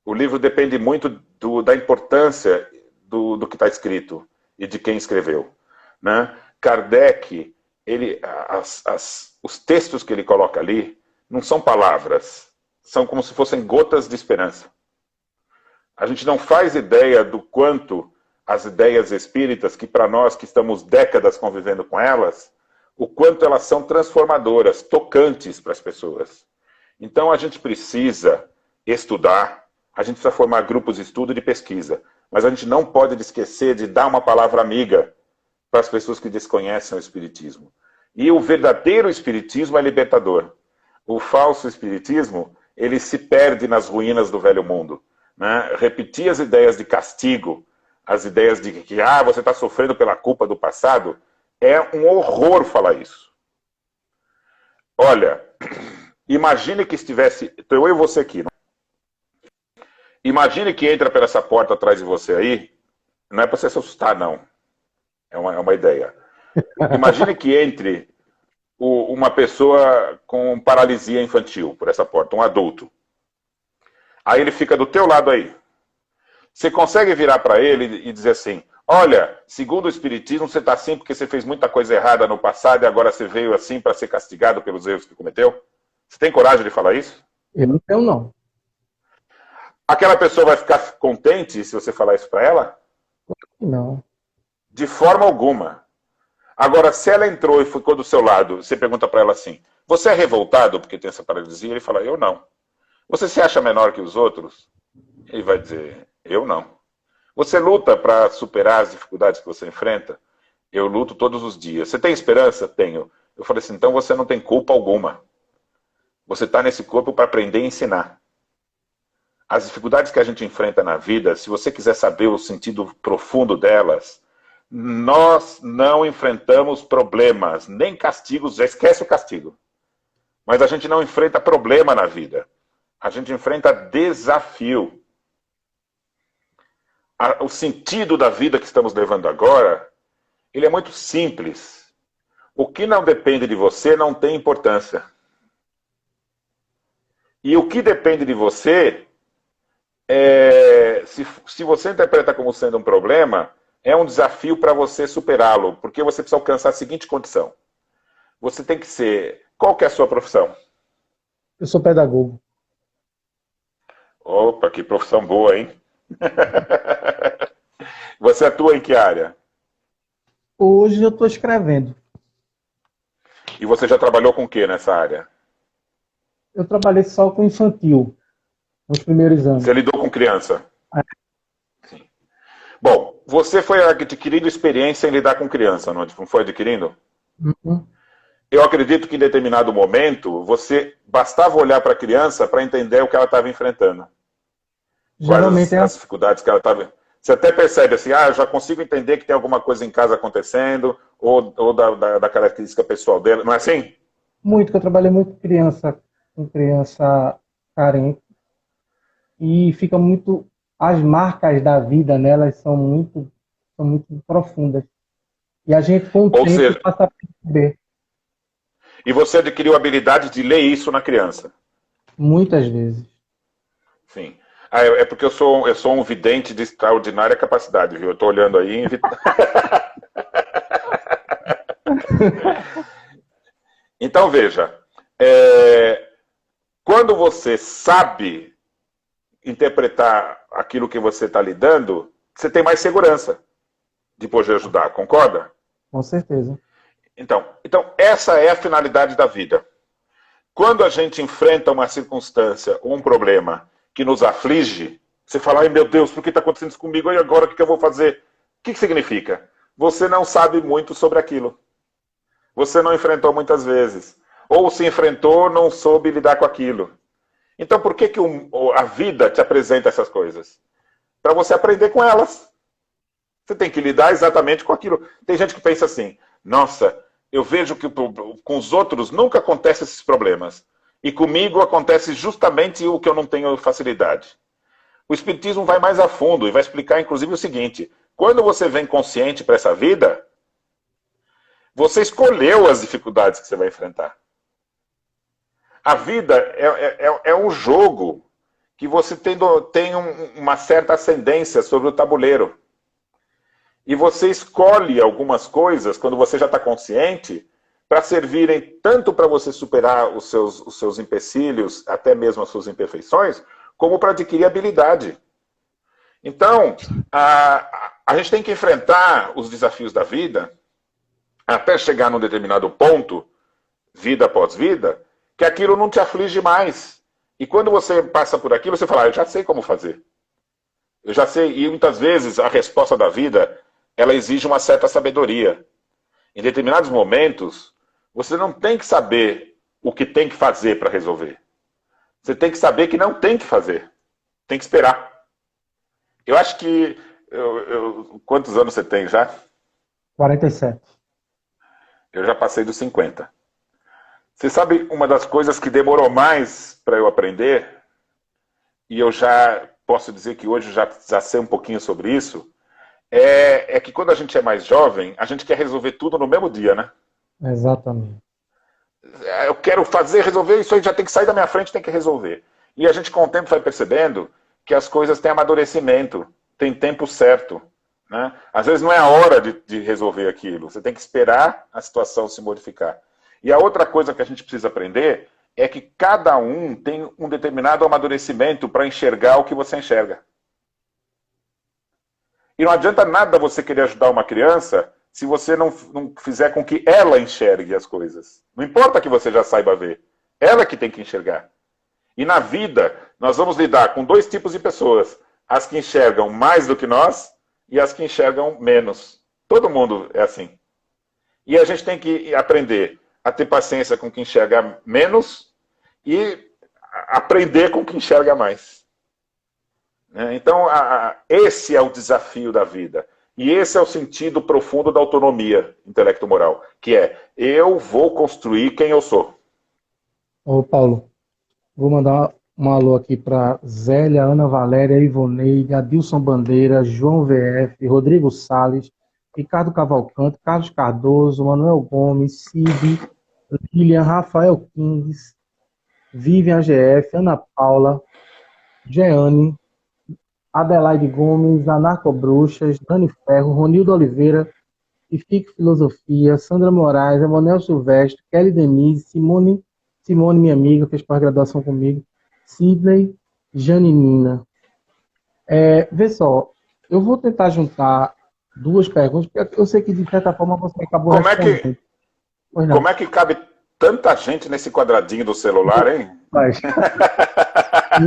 O livro depende muito da importância do que está escrito e de quem escreveu, né? Kardec, os textos que ele coloca ali não são palavras, são como se fossem gotas de esperança. A gente não faz ideia do quanto as ideias espíritas, que para nós que estamos décadas convivendo com elas, o quanto elas são transformadoras, tocantes para as pessoas. Então a gente precisa estudar, a gente precisa formar grupos de estudo e de pesquisa, mas a gente não pode esquecer de dar uma palavra amiga para as pessoas que desconhecem o Espiritismo. E o verdadeiro Espiritismo é libertador. O falso Espiritismo, ele se perde nas ruínas do velho mundo, né? Repetir as ideias de castigo, as ideias de que você está sofrendo pela culpa do passado, é um horror falar isso. Olha, imagine que estivesse, eu e você aqui, né? Imagine que entra por essa porta atrás de você aí, não é para você se assustar, não. É uma ideia. Imagine que entre uma pessoa com paralisia infantil por essa porta, um adulto. Aí ele fica do teu lado aí. Você consegue virar para ele e dizer assim, olha, segundo o Espiritismo, você está assim porque você fez muita coisa errada no passado e agora você veio assim para ser castigado pelos erros que cometeu? Você tem coragem de falar isso? Eu não tenho, não. Aquela pessoa vai ficar contente se você falar isso para ela? Não. De forma alguma. Agora, se ela entrou e ficou do seu lado, você pergunta para ela assim, você é revoltado porque tem essa paralisia? Ele fala, eu não. Você se acha menor que os outros? Ele vai dizer, eu não. Você luta para superar as dificuldades que você enfrenta? Eu luto todos os dias. Você tem esperança? Tenho. Eu falei assim, então você não tem culpa alguma. Você está nesse corpo para aprender e ensinar. As dificuldades que a gente enfrenta na vida, se você quiser saber o sentido profundo delas, nós não enfrentamos problemas, nem castigos, já esquece o castigo. Mas a gente não enfrenta problema na vida. A gente enfrenta desafio. O sentido da vida que estamos levando agora, ele é muito simples. O que não depende de você não tem importância. E o que depende de você, se você interpreta como sendo um problema, é um desafio para você superá-lo, porque você precisa alcançar a seguinte condição. Você tem que ser... Qual que é a sua profissão? Eu sou pedagogo. Opa, que profissão boa, hein? Você atua em que área? Hoje eu estou escrevendo. E você já trabalhou com o que nessa área? Eu trabalhei só com infantil nos primeiros Você anos. lidou com criança? Sim. Bom, você foi adquirindo experiência em lidar com criança, não foi adquirindo? Uhum. Eu acredito que em determinado momento, você bastava olhar para a criança para entender o que ela estava enfrentando. Quais Geralmente é as dificuldades que ela estava... Você até percebe assim, eu já consigo entender que tem alguma coisa em casa acontecendo, ou da característica pessoal dela, não é assim? muito que eu trabalhei muito com criança carente e fica muito as marcas da vida nelas são muito profundas. E a gente com o Ou tempo seja, passa a perceber e você adquiriu a habilidade de ler isso na criança. muitas vezes. Sim. É porque eu sou um vidente de extraordinária capacidade, viu? Eu estou olhando aí. Então, veja. Quando você sabe interpretar aquilo que você está lidando, você tem mais segurança de poder ajudar, concorda? Com certeza. Então, essa é a finalidade da vida. Quando a gente enfrenta uma circunstância ou um problema que nos aflige, você fala, ai meu Deus, por que está acontecendo isso comigo? E agora o que eu vou fazer? O que significa? Você não sabe muito sobre aquilo. Você não enfrentou muitas vezes. Ou se enfrentou, não soube lidar com aquilo. Então por que a vida te apresenta essas coisas? Para você aprender com elas. Você tem que lidar exatamente com aquilo. Tem gente que pensa assim, nossa, eu vejo que com os outros nunca acontecem esses problemas. E comigo acontece justamente o que eu não tenho facilidade. O Espiritismo vai mais a fundo e vai explicar, inclusive, o seguinte. Quando você vem consciente para essa vida, você escolheu as dificuldades que você vai enfrentar. A vida é um jogo que você tem uma certa ascendência sobre o tabuleiro. E você escolhe algumas coisas, quando você já está consciente, para servirem tanto para você superar os seus empecilhos, até mesmo as suas imperfeições, como para adquirir habilidade. Então, a gente tem que enfrentar os desafios da vida, até chegar num determinado ponto, vida após vida, que aquilo não te aflige mais. E quando você passa por aquilo, você fala, eu já sei como fazer. Eu já sei, e muitas vezes a resposta da vida, ela exige uma certa sabedoria. Em determinados momentos, você não tem que saber o que tem que fazer para resolver. Você tem que saber que não tem que fazer. Tem que esperar. Eu acho que... quantos anos você tem já? 47. Eu já passei dos 50. Você sabe uma das coisas que demorou mais para eu aprender, e eu já posso dizer que hoje já sei um pouquinho sobre isso, é que quando a gente é mais jovem, a gente quer resolver tudo no mesmo dia, né? Exatamente. Eu quero resolver, isso aí já tem que sair da minha frente, tem que resolver. E a gente com o tempo vai percebendo que as coisas têm amadurecimento, tem tempo certo. Né? Às vezes não é a hora de resolver aquilo, você tem que esperar a situação se modificar. E a outra coisa que a gente precisa aprender é que cada um tem um determinado amadurecimento para enxergar o que você enxerga. E não adianta nada você querer ajudar uma criança se você não fizer com que ela enxergue as coisas. Não importa que você já saiba ver. Ela que tem que enxergar. E na vida, nós vamos lidar com dois tipos de pessoas. As que enxergam mais do que nós e as que enxergam menos. Todo mundo é assim. E a gente tem que aprender a ter paciência com quem enxerga menos e aprender com quem enxerga mais. Então, esse é o desafio da vida. E esse é o sentido profundo da autonomia intelecto-moral, que é, eu vou construir quem eu sou. Ô, Paulo, vou mandar um alô aqui para Zélia, Ana Valéria, Ivoneide, Adilson Bandeira, João VF, Rodrigo Salles, Ricardo Cavalcante, Carlos Cardoso, Manuel Gomes, Cid, Lilian, Rafael Kings, Vivian GF, Ana Paula, Jeane, Adelaide Gomes, Anarco Bruxas, Dani Ferro, Ronildo Oliveira, Fique Filosofia, Sandra Moraes, Emanuel Silvestre, Kelly Denise, Simone, minha amiga, fez pós-graduação comigo, Sidney, Janinina. Vê só, eu vou tentar juntar duas perguntas, porque eu sei que, de certa forma, você acabou Como é que, respondendo. Pois não. como é que cabe tanta gente nesse quadradinho do celular, hein? Mas,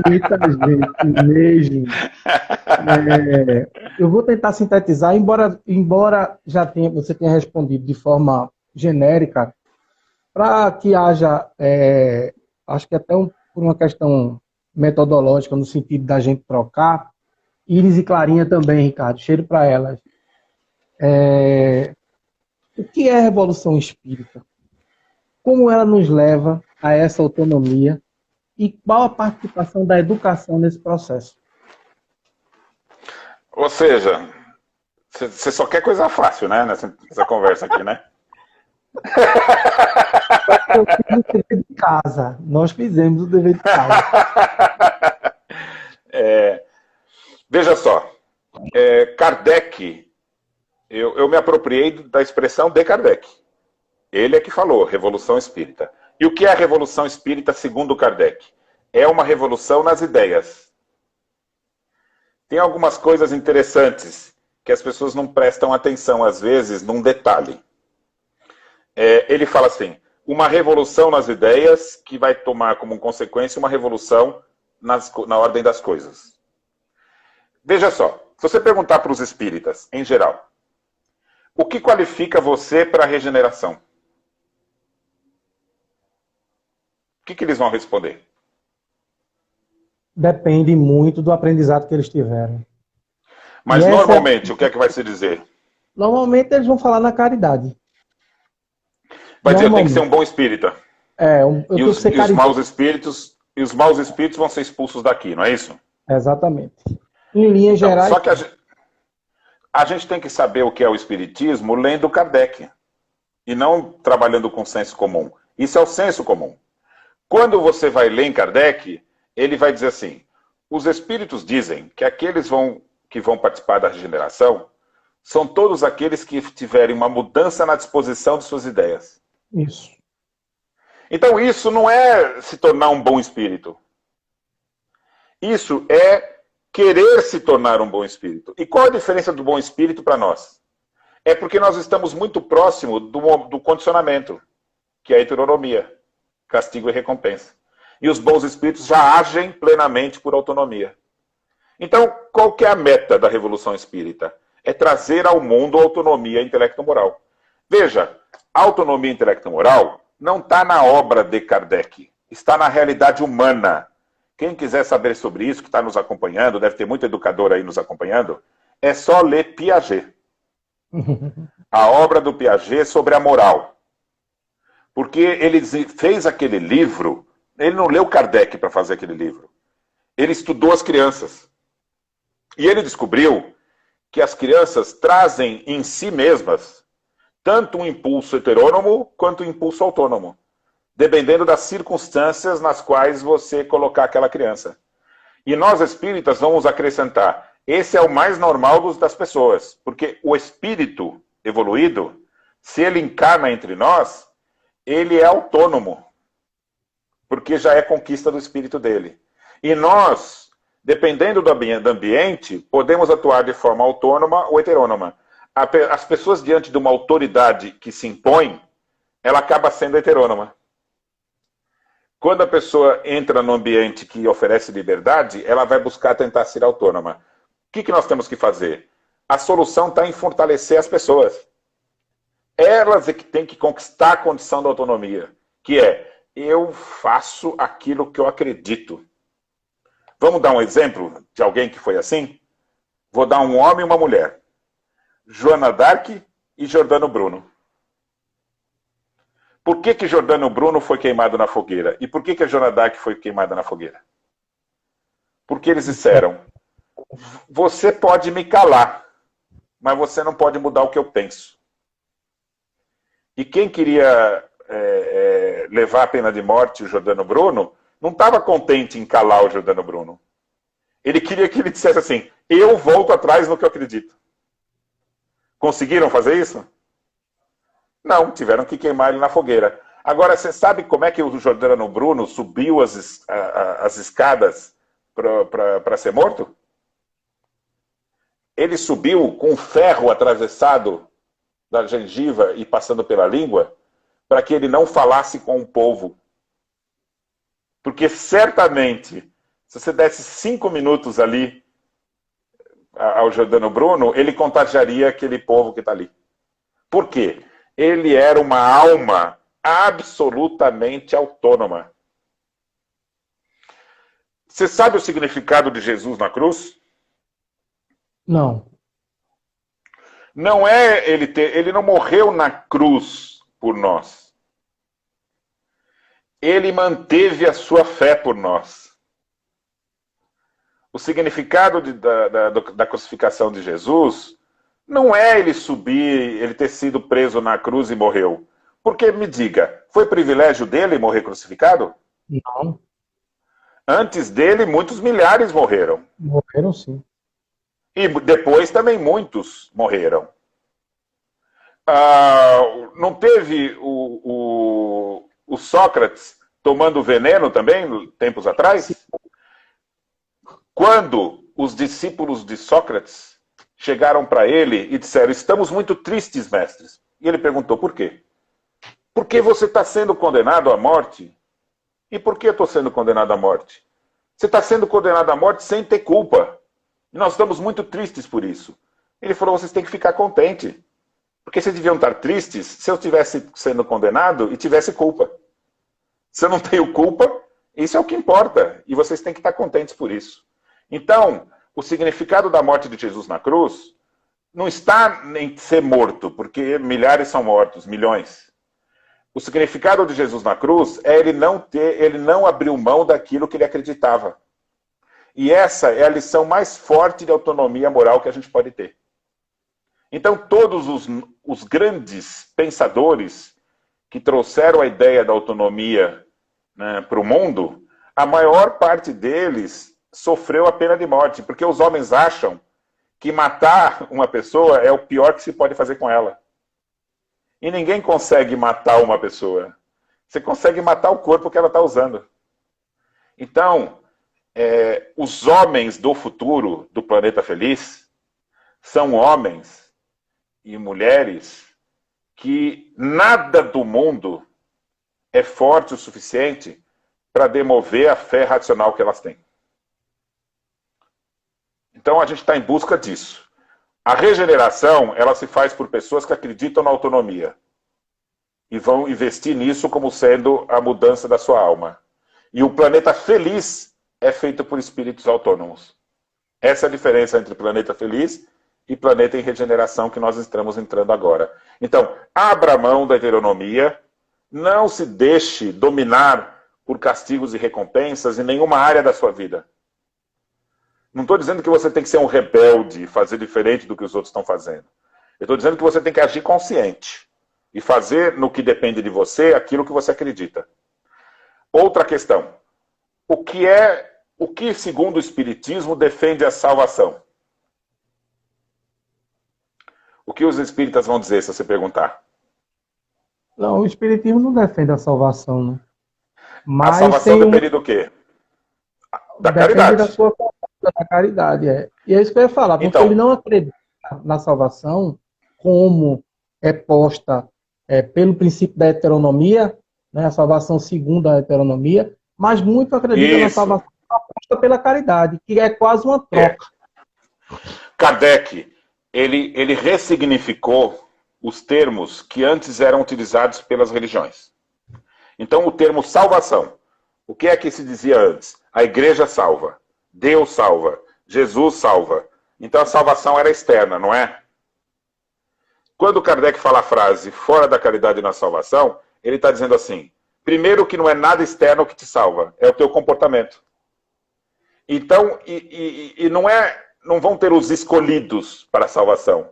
muita gente mesmo. Eu vou tentar sintetizar, embora você tenha respondido de forma genérica, para que haja, acho que até por uma questão metodológica, no sentido da gente trocar, Iris e Clarinha também, Ricardo, cheiro para elas. O que é a Revolução Espírita? Como ela nos leva a essa autonomia e qual a participação da educação nesse processo? Ou seja, você só quer coisa fácil, né? Nessa conversa aqui, né? Eu fiz o dever de casa. Nós fizemos o dever de casa. Veja só, Kardec, eu me apropriei da expressão de Kardec. Ele é que falou, Revolução Espírita. E o que é a Revolução Espírita segundo Kardec? É uma revolução nas ideias. Tem algumas coisas interessantes que as pessoas não prestam atenção, às vezes, num detalhe. Ele fala assim, uma revolução nas ideias que vai tomar como consequência uma revolução na ordem das coisas. Veja só, se você perguntar para os espíritas, em geral, o que qualifica você para a regeneração? O que eles vão responder? Depende muito do aprendizado que eles tiveram. Mas normalmente, o que é que vai se dizer? Normalmente eles vão falar na caridade. Vai dizer, eu tenho que ser um bom espírita. Eu tenho que ser caridoso. E os maus espíritos vão ser expulsos daqui, não é isso? Exatamente. Em linhas gerais. Só que a gente tem que saber o que é o espiritismo lendo Kardec. E não trabalhando com senso comum. Isso é o senso comum. Quando você vai ler em Kardec, ele vai dizer assim, os espíritos dizem que aqueles que vão participar da regeneração são todos aqueles que tiverem uma mudança na disposição de suas ideias. Isso. Então isso não é se tornar um bom espírito. Isso é querer se tornar um bom espírito. E qual a diferença do bom espírito para nós? É porque nós estamos muito próximo do condicionamento, que é a heteronomia, castigo e recompensa. E os bons espíritos já agem plenamente por autonomia. Então, qual que é a meta da Revolução Espírita? É trazer ao mundo a autonomia intelecto-moral. Veja, a autonomia intelecto-moral não está na obra de Kardec, está na realidade humana. Quem quiser saber sobre isso, que está nos acompanhando, deve ter muito educador aí nos acompanhando, é só ler Piaget. A obra do Piaget sobre a moral. Porque ele fez aquele livro, ele não leu Kardec para fazer aquele livro. Ele estudou as crianças. E ele descobriu que as crianças trazem em si mesmas tanto um impulso heterônomo quanto um impulso autônomo, dependendo das circunstâncias nas quais você colocar aquela criança. E nós espíritas vamos acrescentar, esse é o mais normal das pessoas, porque o espírito evoluído, se ele encarna entre nós, ele é autônomo, porque já é conquista do espírito dele. E nós, dependendo do ambiente, podemos atuar de forma autônoma ou heterônoma. As pessoas diante de uma autoridade que se impõe, ela acaba sendo heterônoma. Quando a pessoa entra no ambiente que oferece liberdade, ela vai buscar tentar ser autônoma. O que nós temos que fazer? A solução está em fortalecer as pessoas. Elas é que têm que conquistar a condição da autonomia, que é, eu faço aquilo que eu acredito. Vamos dar um exemplo de alguém que foi assim? Vou dar um homem e uma mulher. Joana d'Arc e Giordano Bruno. Por que Giordano Bruno foi queimado na fogueira? E por que a Joana d'Arc foi queimada na fogueira? Porque eles disseram, você pode me calar, mas você não pode mudar o que eu penso. E quem queria levar a pena de morte o Giordano Bruno, não estava contente em calar o Giordano Bruno. Ele queria que ele dissesse assim, eu volto atrás no que eu acredito. Conseguiram fazer isso? Não, tiveram que queimar ele na fogueira. Agora, você sabe como é que o Giordano Bruno subiu as escadas para ser morto? Ele subiu com um ferro atravessado da gengiva e passando pela língua para que ele não falasse com o povo. Porque certamente, se você desse 5 minutos ali ao Giordano Bruno, ele contagiaria aquele povo que está ali. Por quê? Ele era uma alma absolutamente autônoma. Você sabe o significado de Jesus na cruz? Não. Não é ele não morreu na cruz por nós. Ele manteve a sua fé por nós. O significado da crucificação de Jesus não é ele subir, ele ter sido preso na cruz e morreu. Porque, me diga, foi privilégio dele morrer crucificado? Não. Antes dele, muitos milhares morreram. Morreram, sim. E depois também muitos morreram. Não teve o Sócrates tomando veneno também, tempos atrás? Quando os discípulos de Sócrates chegaram para ele e disseram: estamos muito tristes, mestres. E ele perguntou: por quê? Porque você está sendo condenado à morte. E por que eu estou sendo condenado à morte? Você está sendo condenado à morte sem ter culpa. E nós estamos muito tristes por isso. Ele falou: vocês têm que ficar contentes. Porque vocês deviam estar tristes se eu estivesse sendo condenado e tivesse culpa. Se eu não tenho culpa, isso é o que importa. E vocês têm que estar contentes por isso. Então, o significado da morte de Jesus na cruz não está em ser morto, porque milhares são mortos, milhões. O significado de Jesus na cruz é ele não abriu mão daquilo que ele acreditava. E essa é a lição mais forte de autonomia moral que a gente pode ter. Então, todos os grandes pensadores que trouxeram a ideia da autonomia, né, para o mundo, a maior parte deles sofreu a pena de morte, porque os homens acham que matar uma pessoa é o pior que se pode fazer com ela. E ninguém consegue matar uma pessoa. Você consegue matar o corpo que ela está usando. Então, os homens do futuro do planeta feliz são homens e mulheres que nada do mundo é forte o suficiente para demover a fé racional que elas têm. Então a gente está em busca disso. A regeneração, ela se faz por pessoas que acreditam na autonomia e vão investir nisso como sendo a mudança da sua alma. E o planeta feliz é feito por espíritos autônomos. Essa é a diferença entre planeta feliz e planeta em regeneração que nós estamos entrando agora. Então, abra mão da heteronomia, não se deixe dominar por castigos e recompensas em nenhuma área da sua vida. Não estou dizendo que você tem que ser um rebelde e fazer diferente do que os outros estão fazendo. Eu estou dizendo que você tem que agir consciente e fazer no que depende de você aquilo que você acredita. Outra questão. O que segundo o Espiritismo, defende a salvação? O que os espíritas vão dizer se você perguntar? Não, o Espiritismo não defende a salvação, né? Mas a salvação depende do quê? Da caridade. Da sua da caridade, é. E é isso que eu ia falar, porque então, ele não acredita na salvação como é posta pelo princípio da heteronomia, né, a salvação segundo a heteronomia, mas muito acredita na salvação posta pela caridade, que é quase uma troca. Kardec, ele ressignificou os termos que antes eram utilizados pelas religiões. Então, o termo salvação, o que é que se dizia antes? A igreja salva. Deus salva, Jesus salva. Então a salvação era externa, não é? Quando Kardec fala a frase fora da caridade na salvação, ele está dizendo assim: primeiro que não é nada externo que te salva, é o teu comportamento. Então, não vão ter os escolhidos para a salvação.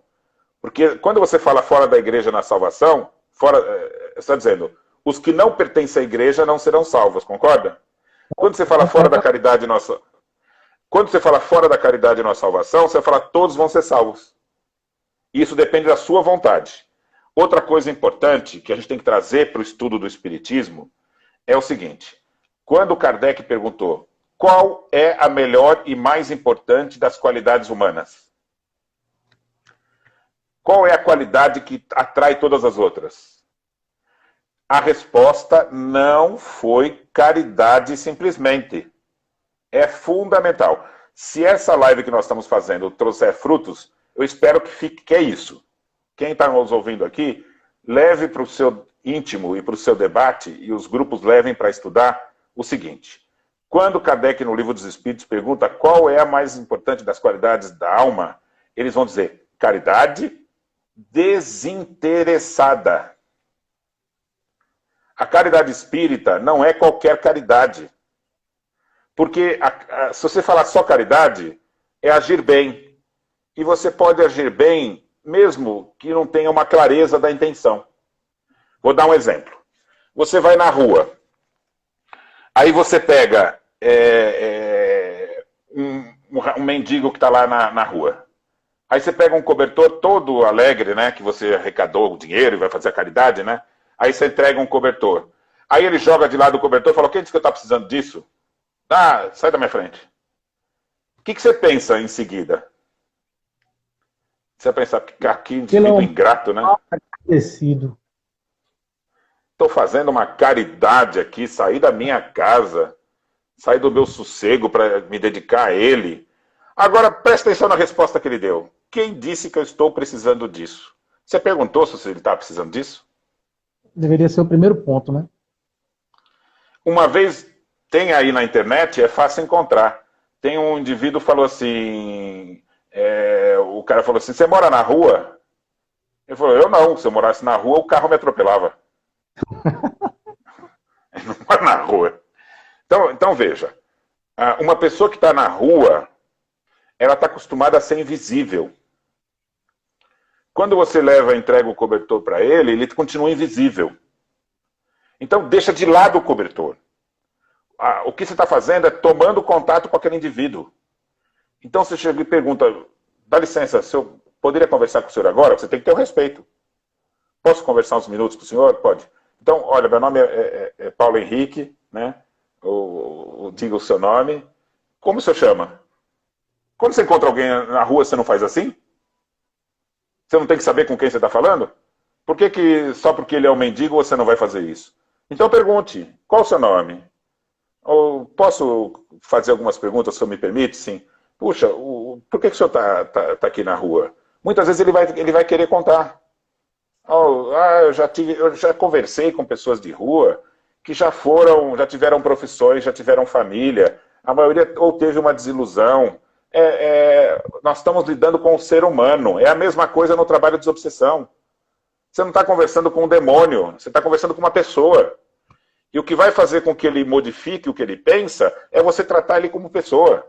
Porque quando você fala fora da igreja na salvação, você está dizendo, os que não pertencem à igreja não serão salvos, concorda? Quando você fala fora da caridade nossa... Quando você fala fora da caridade na salvação, você fala todos vão ser salvos. Isso depende da sua vontade. Outra coisa importante que a gente tem que trazer para o estudo do Espiritismo é o seguinte. Quando Kardec perguntou Qual é a melhor e mais importante das qualidades humanas? Qual é a qualidade que atrai todas as outras? A resposta não foi caridade simplesmente. É fundamental. Se essa live que nós estamos fazendo trouxer frutos, eu espero que fique que é isso. Quem está nos ouvindo aqui, leve para o seu íntimo e para o seu debate, e os grupos levem para estudar o seguinte. Quando Kardec, no Livro dos Espíritos, pergunta qual é a mais importante das qualidades da alma, eles vão dizer caridade desinteressada. A caridade espírita não é qualquer caridade. Porque se você falar só caridade, é agir bem. E você pode agir bem mesmo que não tenha uma clareza da intenção. Vou dar um exemplo. Você vai na rua, aí você pega um mendigo que está lá na rua. Aí você pega um cobertor todo alegre, né, que você arrecadou o dinheiro e vai fazer a caridade, né? Aí você entrega um cobertor. Aí ele joga de lado o cobertor e fala, quem disse que eu estou precisando disso? Ah, sai da minha frente. O que você pensa em seguida? Você vai pensar, que indivíduo ingrato, né? Agradecido. Estou fazendo uma caridade aqui, sair da minha casa, sair do meu sossego para me dedicar a ele. Agora, presta atenção na resposta que ele deu. Quem disse que eu estou precisando disso? Você perguntou se ele está precisando disso? Deveria ser o primeiro ponto, né? Uma vez, tem aí na internet, é fácil encontrar. Tem um indivíduo que falou assim... o cara falou assim, você mora na rua? Ele falou, eu não. Se eu morasse na rua, o carro me atropelava. Ele não mora na rua. Então veja. Uma pessoa que está na rua, ela está acostumada a ser invisível. Quando você entrega o cobertor para ele, ele continua invisível. Então deixa de lado o cobertor. O que você está fazendo é tomando contato com aquele indivíduo. Então você chega e pergunta, dá licença, se eu poderia conversar com o senhor agora? Você tem que ter o respeito. Posso conversar uns minutos com o senhor? Pode. Então, olha, meu nome é Paulo Henrique, né? Diga o seu nome. Como o senhor chama? Quando você encontra alguém na rua, você não faz assim? Você não tem que saber com quem você está falando? Por que só porque ele é um mendigo você não vai fazer isso? Então pergunte, qual o seu nome? Ou posso fazer algumas perguntas, se o senhor me permite? Sim. Puxa, por que o senhor tá aqui na rua? Muitas vezes ele vai querer contar. Eu já conversei com pessoas de rua que já tiveram profissões, já tiveram família. A maioria ou teve uma desilusão. Nós estamos lidando com o ser humano. É a mesma coisa no trabalho de desobsessão. Você não está conversando com um demônio, você está conversando com uma pessoa. E o que vai fazer com que ele modifique o que ele pensa é você tratar ele como pessoa.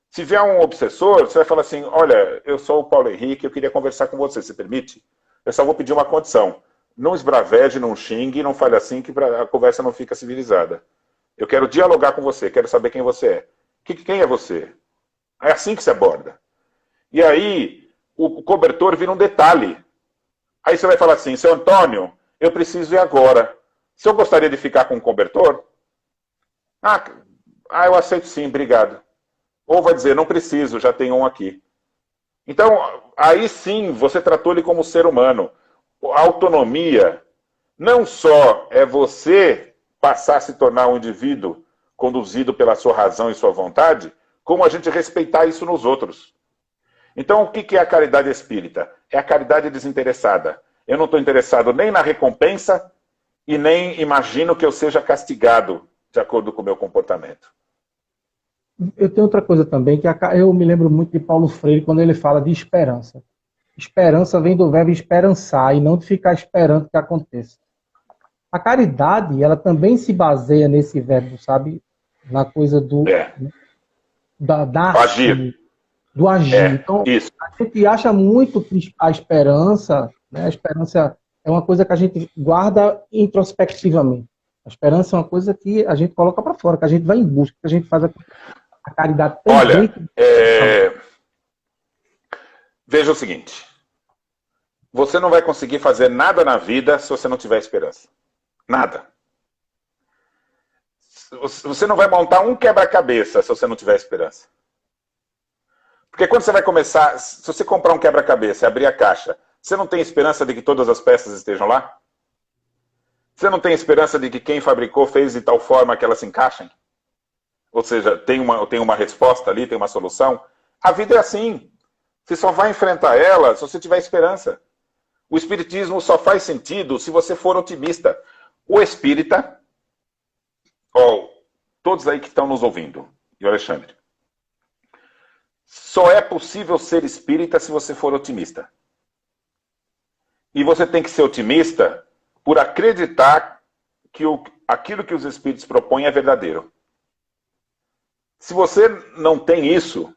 Se vier um obsessor, você vai falar assim, olha, eu sou o Paulo Henrique, eu queria conversar com você, você permite? Eu só vou pedir uma condição. Não esbraveje, não xingue, não fale assim que a conversa não fica civilizada. Eu quero dialogar com você, quero saber quem você é. Quem é você? É assim que se aborda. E aí, o cobertor vira um detalhe. Aí você vai falar assim, seu Antônio, eu preciso ir agora. Se eu gostaria de ficar com um cobertor? Eu aceito sim, obrigado. Ou vai dizer, não preciso, já tem um aqui. Então, aí sim, você tratou ele como ser humano. A autonomia não só é você passar a se tornar um indivíduo conduzido pela sua razão e sua vontade, como a gente respeitar isso nos outros. Então, o que é a caridade espírita? É a caridade desinteressada. Eu não estou interessado nem na recompensa e nem imagino que eu seja castigado de acordo com o meu comportamento. Eu tenho outra coisa também, que eu me lembro muito de Paulo Freire quando ele fala de esperança. Esperança vem do verbo esperançar e não de ficar esperando que aconteça. A caridade, ela também se baseia nesse verbo, sabe? Na coisa do agir. Do agir. Então, isso. a gente acha muito que a esperança, né? A esperança é uma coisa que a gente guarda introspectivamente. A esperança é uma coisa que a gente coloca para fora, que a gente vai em busca, que a gente faz a caridade também. Olha, veja o seguinte. Você não vai conseguir fazer nada na vida se você não tiver esperança. Nada. Você não vai montar um quebra-cabeça se você não tiver esperança. Porque quando você vai começar, se você comprar um quebra-cabeça e abrir a caixa, você não tem esperança de que todas as peças estejam lá? Você não tem esperança de que quem fabricou fez de tal forma que elas se encaixem? Ou seja, tem uma resposta ali, tem uma solução? A vida é assim. Você só vai enfrentar ela se você tiver esperança. O espiritismo só faz sentido se você for otimista. O espírita, todos aí que estão nos ouvindo, e o Alexandre, só é possível ser espírita se você for otimista. E você tem que ser otimista por acreditar que aquilo que os espíritos propõem é verdadeiro. Se você não tem isso,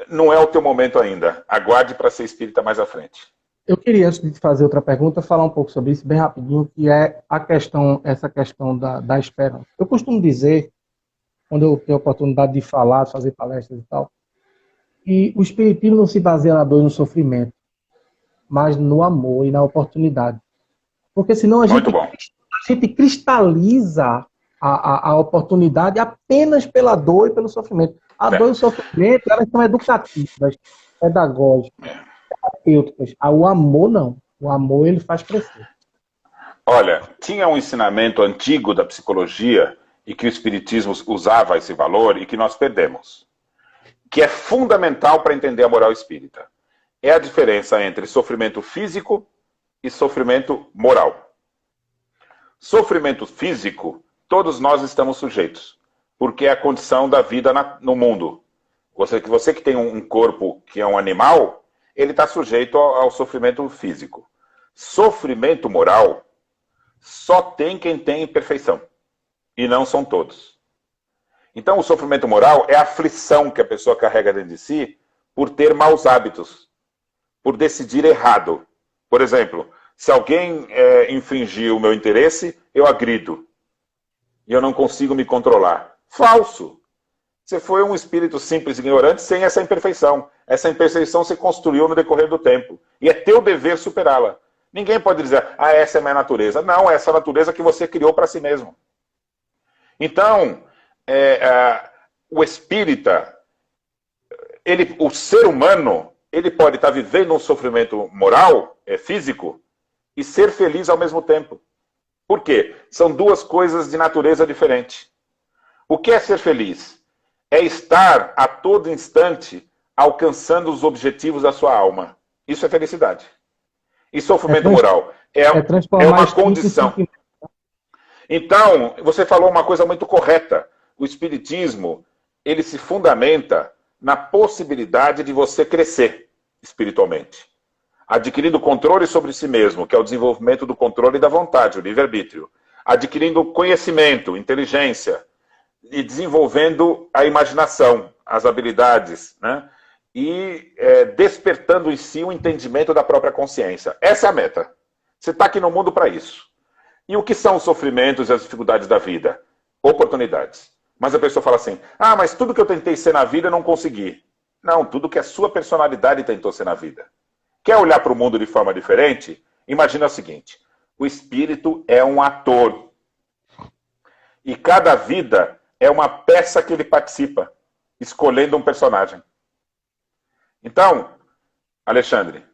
não é o teu momento ainda. Aguarde para ser espírita mais à frente. Eu queria, antes de fazer outra pergunta, falar um pouco sobre isso bem rapidinho, que é essa questão da esperança. Eu costumo dizer, quando eu tenho a oportunidade de falar, de fazer palestras e tal, que o espiritismo não se baseia na dor e no sofrimento, mas no amor e na oportunidade. Porque senão a gente cristaliza a oportunidade apenas pela dor e pelo sofrimento. A dor e o sofrimento, elas são educativas, pedagógicas, terapêuticas. O amor, não. O amor, ele faz crescer. Olha, tinha um ensinamento antigo da psicologia e que o espiritismo usava esse valor e que nós perdemos, que é fundamental para entender a moral espírita. É a diferença entre sofrimento físico e sofrimento moral. Sofrimento físico, todos nós estamos sujeitos, porque é a condição da vida no mundo. Você que tem um corpo que é um animal, ele está sujeito ao sofrimento físico. Sofrimento moral só tem quem tem imperfeição, e não são todos. Então o sofrimento moral é a aflição que a pessoa carrega dentro de si por ter maus hábitos, por decidir errado. Por exemplo, se alguém infringir o meu interesse, eu agrido. E eu não consigo me controlar. Falso! Você foi um espírito simples e ignorante sem essa imperfeição. Essa imperfeição se construiu no decorrer do tempo. E é teu dever superá-la. Ninguém pode dizer, essa é a minha natureza. Não, é essa natureza que você criou para si mesmo. Então, o espírita, o ser humano, ele pode estar vivendo um sofrimento moral, físico, e ser feliz ao mesmo tempo. Por quê? São duas coisas de natureza diferente. O que é ser feliz? É estar a todo instante alcançando os objetivos da sua alma. Isso é felicidade. E sofrimento moral é uma condição. Então, você falou uma coisa muito correta. O espiritismo, ele se fundamenta na possibilidade de você crescer espiritualmente, adquirindo controle sobre si mesmo, que é o desenvolvimento do controle da vontade, o livre-arbítrio, adquirindo conhecimento, inteligência, e desenvolvendo a imaginação, as habilidades, né? E despertando em si o entendimento da própria consciência. Essa é a meta. Você está aqui no mundo para isso. E o que são os sofrimentos e as dificuldades da vida? Oportunidades. Mas a pessoa fala assim, mas tudo que eu tentei ser na vida eu não consegui. Não, tudo que a sua personalidade tentou ser na vida. Quer olhar para o mundo de forma diferente? Imagina o seguinte, o espírito é um ator. E cada vida é uma peça que ele participa, escolhendo um personagem. Então, Alexandre,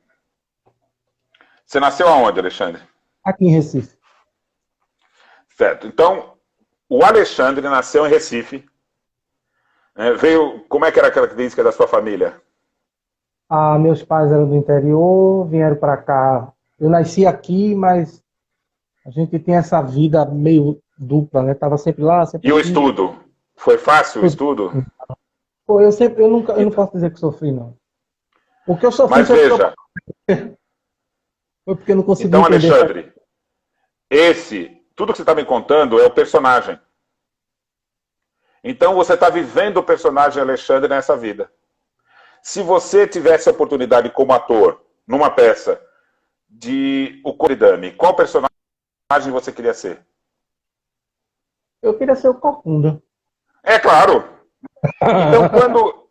você nasceu aonde, Alexandre? Aqui em Recife. Certo. Então, o Alexandre nasceu em Recife. Como é que era a característica da sua família? Meus pais eram do interior, vieram para cá. Eu nasci aqui, mas a gente tem essa vida meio dupla, né? Tava sempre lá, sempre E o aqui. estudo? Foi fácil o estudo? Pô, eu não posso dizer que sofri, não. O que eu sofri Mas veja. Foi porque eu não consegui então, entender. Alexandre, tudo que você está me contando é o personagem. Então você está vivendo o personagem Alexandre nessa vida. Se você tivesse a oportunidade como ator, numa peça, de O Coridame, qual personagem você queria ser? Eu queria ser o Corcunda. É claro. Então,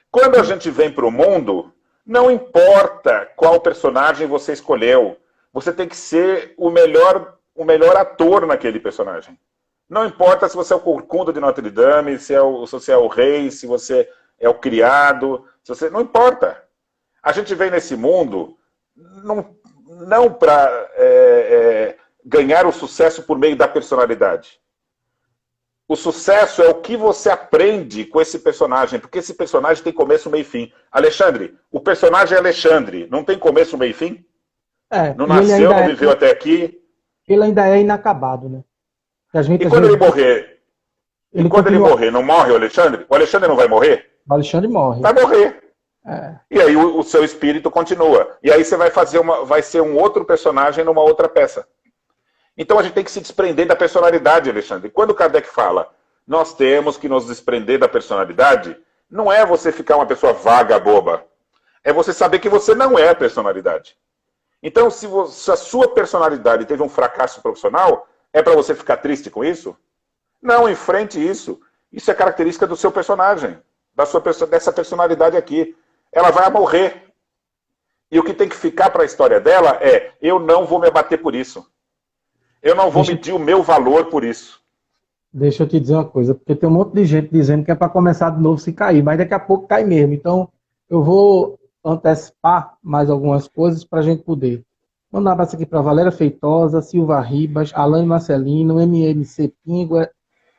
quando a gente vem para o mundo, não importa qual personagem você escolheu, você tem que ser o melhor ator naquele personagem. Não importa se você é o corcunda de Notre Dame, se você é o rei, se você é o criado, se você... não importa. A gente vem nesse mundo não para ganhar o sucesso por meio da personalidade. O sucesso é o que você aprende com esse personagem, porque esse personagem tem começo, meio e fim. Alexandre, o personagem é Alexandre, não tem começo, meio e fim? Não nasceu, não viveu até aqui? Ele ainda é inacabado, né? E quando ele morrer? E quando ele morrer, não morre o Alexandre? O Alexandre não vai morrer? O Alexandre morre. Vai morrer. E aí o seu espírito continua. E aí você vai ser um outro personagem numa outra peça. Então a gente tem que se desprender da personalidade, Alexandre. Quando Kardec fala, nós temos que nos desprender da personalidade, não é você ficar uma pessoa vaga, boba. É você saber que você não é a personalidade. Então, se a sua personalidade teve um fracasso profissional, é para você ficar triste com isso? Não, enfrente isso. Isso é característica do seu personagem, dessa personalidade aqui. Ela vai morrer. E o que tem que ficar para a história dela é, eu não vou me abater por isso. Eu não vou medir o meu valor por isso. Deixa eu te dizer uma coisa, porque tem um monte de gente dizendo que é para começar de novo se cair, mas daqui a pouco cai mesmo. Então, eu vou antecipar mais algumas coisas para a gente poder. Mandar um abraço aqui para Valéria Feitosa, Silva Ribas, Alain Marcelino, MMC Pingo,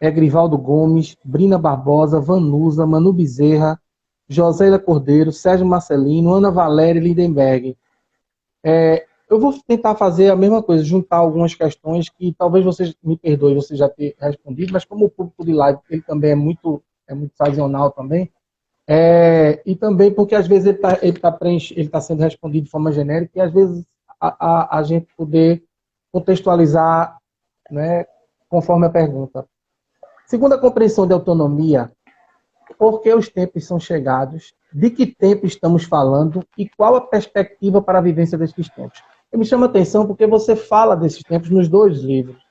Egrivaldo Gomes, Brina Barbosa, Vanusa, Manu Bezerra, Josélia Cordeiro, Sérgio Marcelino, Ana Valéria Lindenberg. Eu vou tentar fazer a mesma coisa, juntar algumas questões que talvez vocês me perdoem, você já ter respondido, mas como o público de live ele também é muito sazonal também, e também porque às vezes ele está sendo respondido de forma genérica e às vezes a gente poder contextualizar, né, conforme a pergunta. Segundo a compreensão de autonomia, por que os tempos são chegados? De que tempo estamos falando? E qual a perspectiva para a vivência desses tempos? Me chama a atenção porque você fala desses tempos nos dois livros.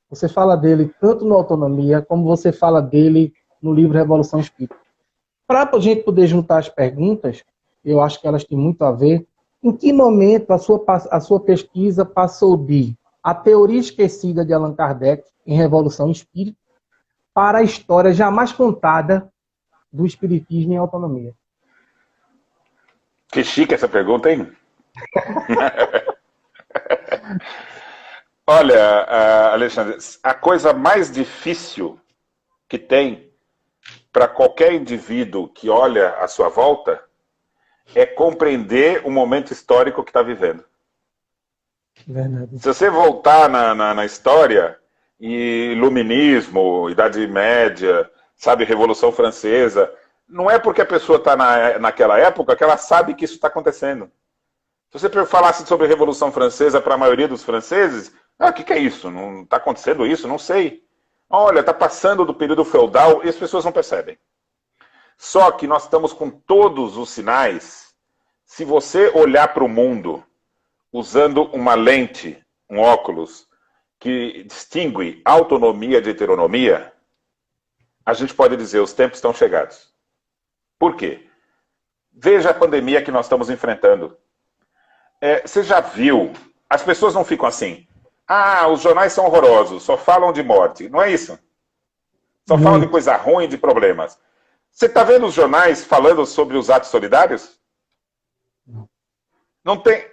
Você fala dele tanto no Autonomia, como você fala dele no livro Revolução Espírita. Para a gente poder juntar as perguntas, eu acho que elas têm muito a ver, em que momento a sua pesquisa passou de a teoria esquecida de Allan Kardec em Revolução Espírita para a história jamais contada do Espiritismo em Autonomia? Que chique essa pergunta, hein? Olha, Alexandre, a coisa mais difícil que tem para qualquer indivíduo que olha à sua volta é compreender o momento histórico que está vivendo. Verdade. Se você voltar na história, iluminismo, Idade Média, sabe, Revolução Francesa, não é porque a pessoa está naquela época que ela sabe que isso está acontecendo. Se você falasse sobre a Revolução Francesa para a maioria dos franceses, o que é isso? Não está acontecendo isso? Não sei. Olha, está passando do período feudal e as pessoas não percebem. Só que nós estamos com todos os sinais. Se você olhar para o mundo usando uma lente, um óculos, que distingue autonomia de heteronomia, a gente pode dizer, os tempos estão chegados. Por quê? Veja a pandemia que nós estamos enfrentando. Você já viu, as pessoas não ficam assim, os jornais são horrorosos, só falam de morte. Não é isso. Só falam de coisa ruim, de problemas. Você está vendo os jornais falando sobre os atos solidários? Não tem...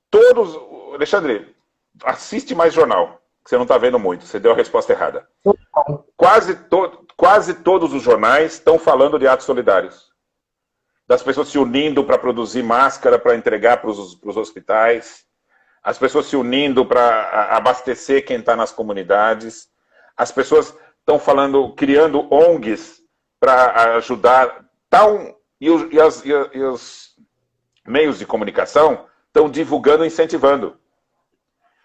Todos... Alexandre, assiste mais jornal, que você não está vendo muito. Você deu a resposta errada. Quase todos os jornais estão falando de atos solidários. Das pessoas se unindo para produzir máscara para entregar para os hospitais. As pessoas se unindo para abastecer quem está nas comunidades. As pessoas estão criando ONGs para ajudar. E os meios de comunicação estão divulgando e incentivando.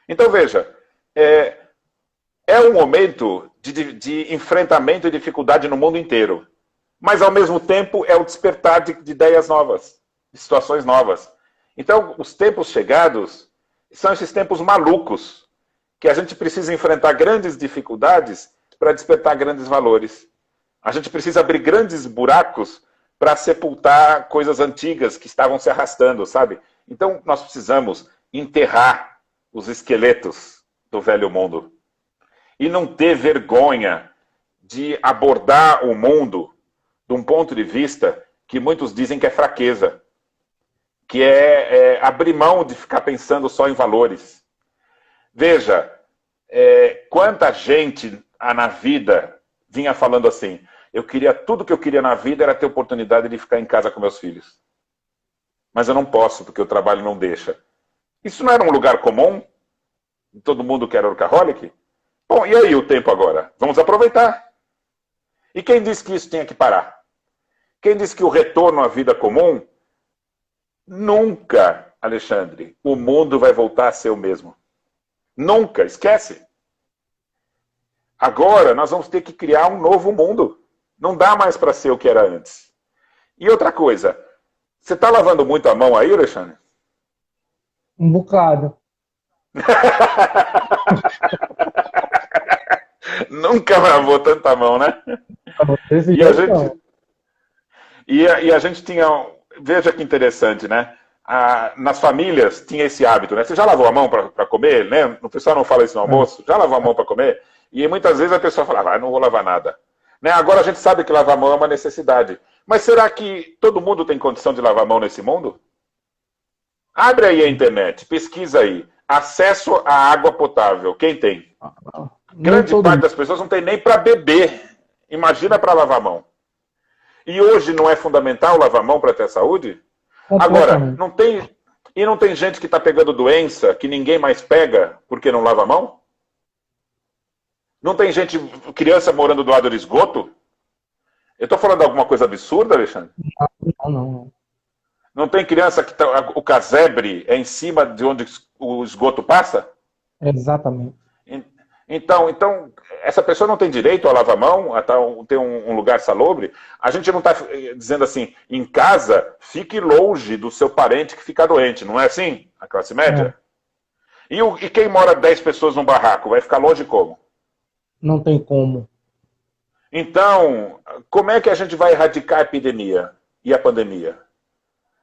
Então, veja, é um momento de enfrentamento e dificuldade no mundo inteiro. Mas, ao mesmo tempo, é o despertar de ideias novas, de situações novas. Então, os tempos chegados são esses tempos malucos, que a gente precisa enfrentar grandes dificuldades para despertar grandes valores. A gente precisa abrir grandes buracos para sepultar coisas antigas que estavam se arrastando, sabe? Então, nós precisamos enterrar os esqueletos do velho mundo. e não ter vergonha de abordar o mundo de um ponto de vista que muitos dizem que é fraqueza, que é abrir mão de ficar pensando só em valores. Veja, quanta gente na vida vinha falando assim, tudo que eu queria na vida era ter oportunidade de ficar em casa com meus filhos. Mas eu não posso, porque o trabalho não deixa. Isso não era um lugar comum? Todo mundo que era workaholic? Bom, e aí o tempo agora? Vamos aproveitar. E quem disse que isso tinha que parar? Quem disse que o retorno à vida comum? Nunca, Alexandre, o mundo vai voltar a ser o mesmo. Nunca, esquece. Agora nós vamos ter que criar um novo mundo. Não dá mais para ser o que era antes. E outra coisa, você está lavando muito a mão aí, Alexandre? Um bocado. Nunca lavou tanta mão, né? E a gente tinha... Veja que interessante, né? Nas famílias tinha esse hábito, né? Você já lavou a mão para comer, né? O pessoal não fala isso no almoço. Já lavou a mão para comer? E muitas vezes a pessoa fala, não vou lavar nada. Né? Agora a gente sabe que lavar a mão é uma necessidade. Mas será que todo mundo tem condição de lavar a mão nesse mundo? Abre aí a internet, pesquisa aí. Acesso à água potável. Quem tem? Grande parte das pessoas não tem nem para beber. Imagina para lavar a mão. E hoje não é fundamental lavar a mão para ter saúde? Agora, não tem gente que está pegando doença que ninguém mais pega porque não lava a mão? Não tem criança morando do lado do esgoto? Eu estou falando alguma coisa absurda, Alexandre? Não. Não tem criança que o casebre é em cima de onde o esgoto passa? Exatamente. Então, essa pessoa não tem direito a lavar a mão, a ter um lugar salobre? A gente não está dizendo assim, em casa, fique longe do seu parente que fica doente, não é assim? A classe média? E quem mora 10 pessoas num barraco, vai ficar longe como? Não tem como. Então, como é que a gente vai erradicar a epidemia e a pandemia?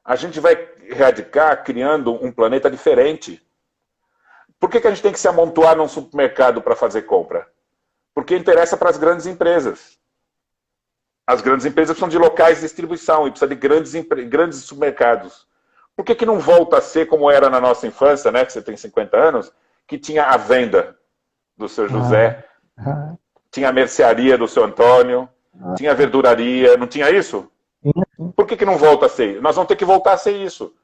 A gente vai erradicar criando um planeta diferente. Por que a gente tem que se amontoar num supermercado para fazer compra? Porque interessa para as grandes empresas. As grandes empresas precisam de locais de distribuição e precisam de grandes supermercados. Por que não volta a ser como era na nossa infância, né, que você tem 50 anos, que tinha a venda do seu José, tinha a mercearia do seu Antônio, tinha a verduraria, não tinha isso? Por que não volta a ser? Nós vamos ter que voltar a ser isso.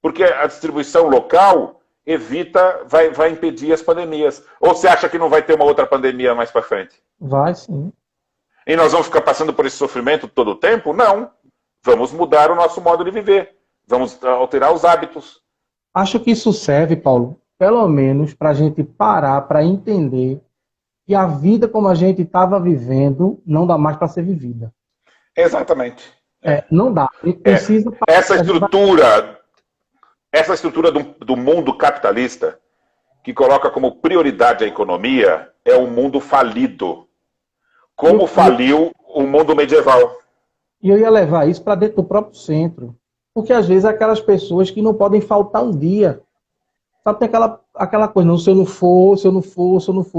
Porque a distribuição local vai impedir as pandemias. Ou você acha que não vai ter uma outra pandemia mais para frente? Vai, sim. E nós vamos ficar passando por esse sofrimento todo o tempo? Não. Vamos mudar o nosso modo de viver. Vamos alterar os hábitos. Acho que isso serve, Paulo, pelo menos para a gente parar, para entender que a vida como a gente estava vivendo não dá mais para ser vivida. Exatamente. Não dá. A gente precisa... Essa estrutura do mundo capitalista, que coloca como prioridade a economia, é um mundo falido. Como faliu o mundo medieval. E eu ia levar isso para dentro do próprio centro. Porque às vezes aquelas pessoas que não podem faltar um dia. Sabe, tem aquela coisa, não, se eu não for.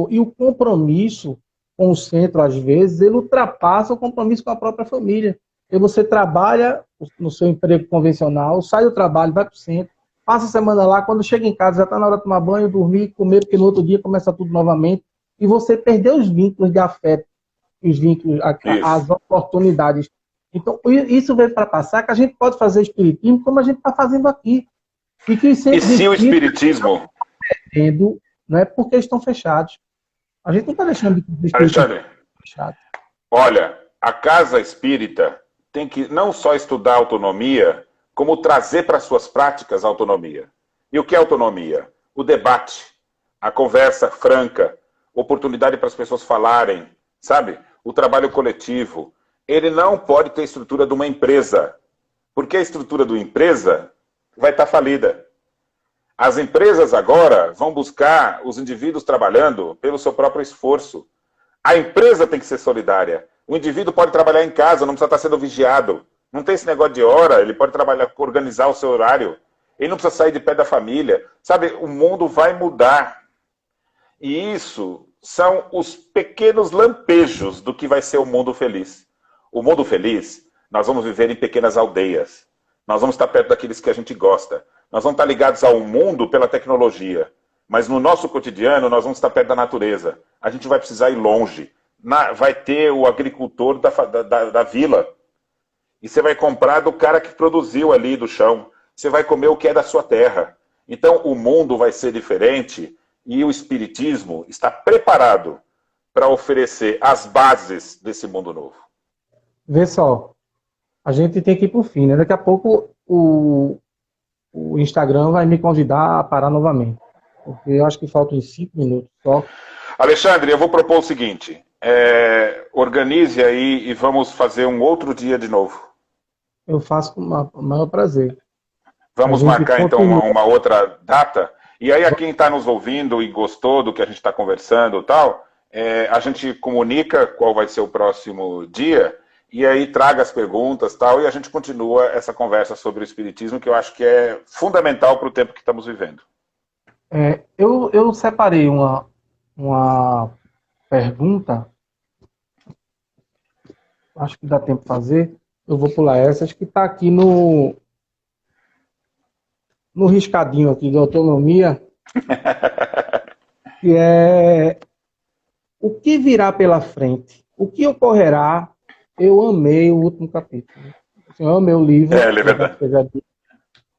E o compromisso com o centro, às vezes, ele ultrapassa o compromisso com a própria família. E você trabalha no seu emprego convencional, sai do trabalho, vai para o centro, passa a semana lá, quando chega em casa já está na hora de tomar banho, dormir, comer, porque no outro dia começa tudo novamente. E você perdeu os vínculos de afeto, os vínculos, as oportunidades. Então, isso veio para passar que a gente pode fazer espiritismo como a gente está fazendo aqui. E se o espiritismo... Não é porque estão fechados. A gente não está deixando de Alexandre, fechado. Olha, a casa espírita tem que não só estudar autonomia, como trazer para suas práticas a autonomia. E o que é autonomia? O debate, a conversa franca, oportunidade para as pessoas falarem, sabe? O trabalho coletivo. Ele não pode ter a estrutura de uma empresa, porque a estrutura de uma empresa vai estar falida. As empresas agora vão buscar os indivíduos trabalhando pelo seu próprio esforço. A empresa tem que ser solidária. O indivíduo pode trabalhar em casa, não precisa estar sendo vigiado. Não tem esse negócio de hora, ele pode trabalhar, organizar o seu horário. Ele não precisa sair de pé da família. Sabe, o mundo vai mudar. E isso são os pequenos lampejos do que vai ser o mundo feliz. O mundo feliz, nós vamos viver em pequenas aldeias. Nós vamos estar perto daqueles que a gente gosta. Nós vamos estar ligados ao mundo pela tecnologia. Mas no nosso cotidiano, nós vamos estar perto da natureza. A gente vai precisar ir longe. Vai ter o agricultor da vila. E você vai comprar do cara que produziu ali do chão. Você vai comer o que é da sua terra. Então, o mundo vai ser diferente e o Espiritismo está preparado para oferecer as bases desse mundo novo. Vê só, a gente tem que ir para o fim, né? Daqui a pouco o Instagram vai me convidar a parar novamente. Porque eu acho que faltam 5 minutos só. Alexandre, eu vou propor o seguinte. Organize aí e vamos fazer um outro dia de novo. Eu faço com o maior prazer. Vamos marcar então uma outra data. E aí, a quem está nos ouvindo e gostou do que a gente está conversando e tal, a gente comunica qual vai ser o próximo dia, e aí traga as perguntas tal, e a gente continua essa conversa sobre o Espiritismo, que eu acho que é fundamental para o tempo que estamos vivendo. Eu separei uma pergunta, acho que dá tempo de fazer, eu vou pular essa, acho que está aqui no riscadinho aqui de autonomia, que é o que virá pela frente? O que ocorrerá? Eu amei o último capítulo. Eu amei o livro, é verdade.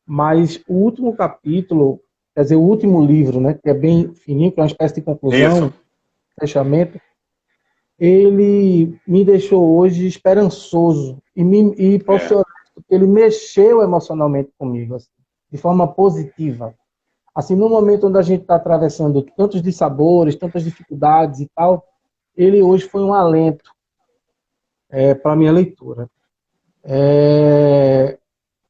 Mas o último capítulo, quer dizer, o último livro, né, que é bem fininho, que é uma espécie de conclusão, fechamento, ele me deixou hoje esperançoso e posso chorar, porque ele mexeu emocionalmente comigo, assim, de forma positiva. Assim, no momento onde a gente está atravessando tantos dissabores, tantas dificuldades e tal, ele hoje foi um alento para a minha leitura.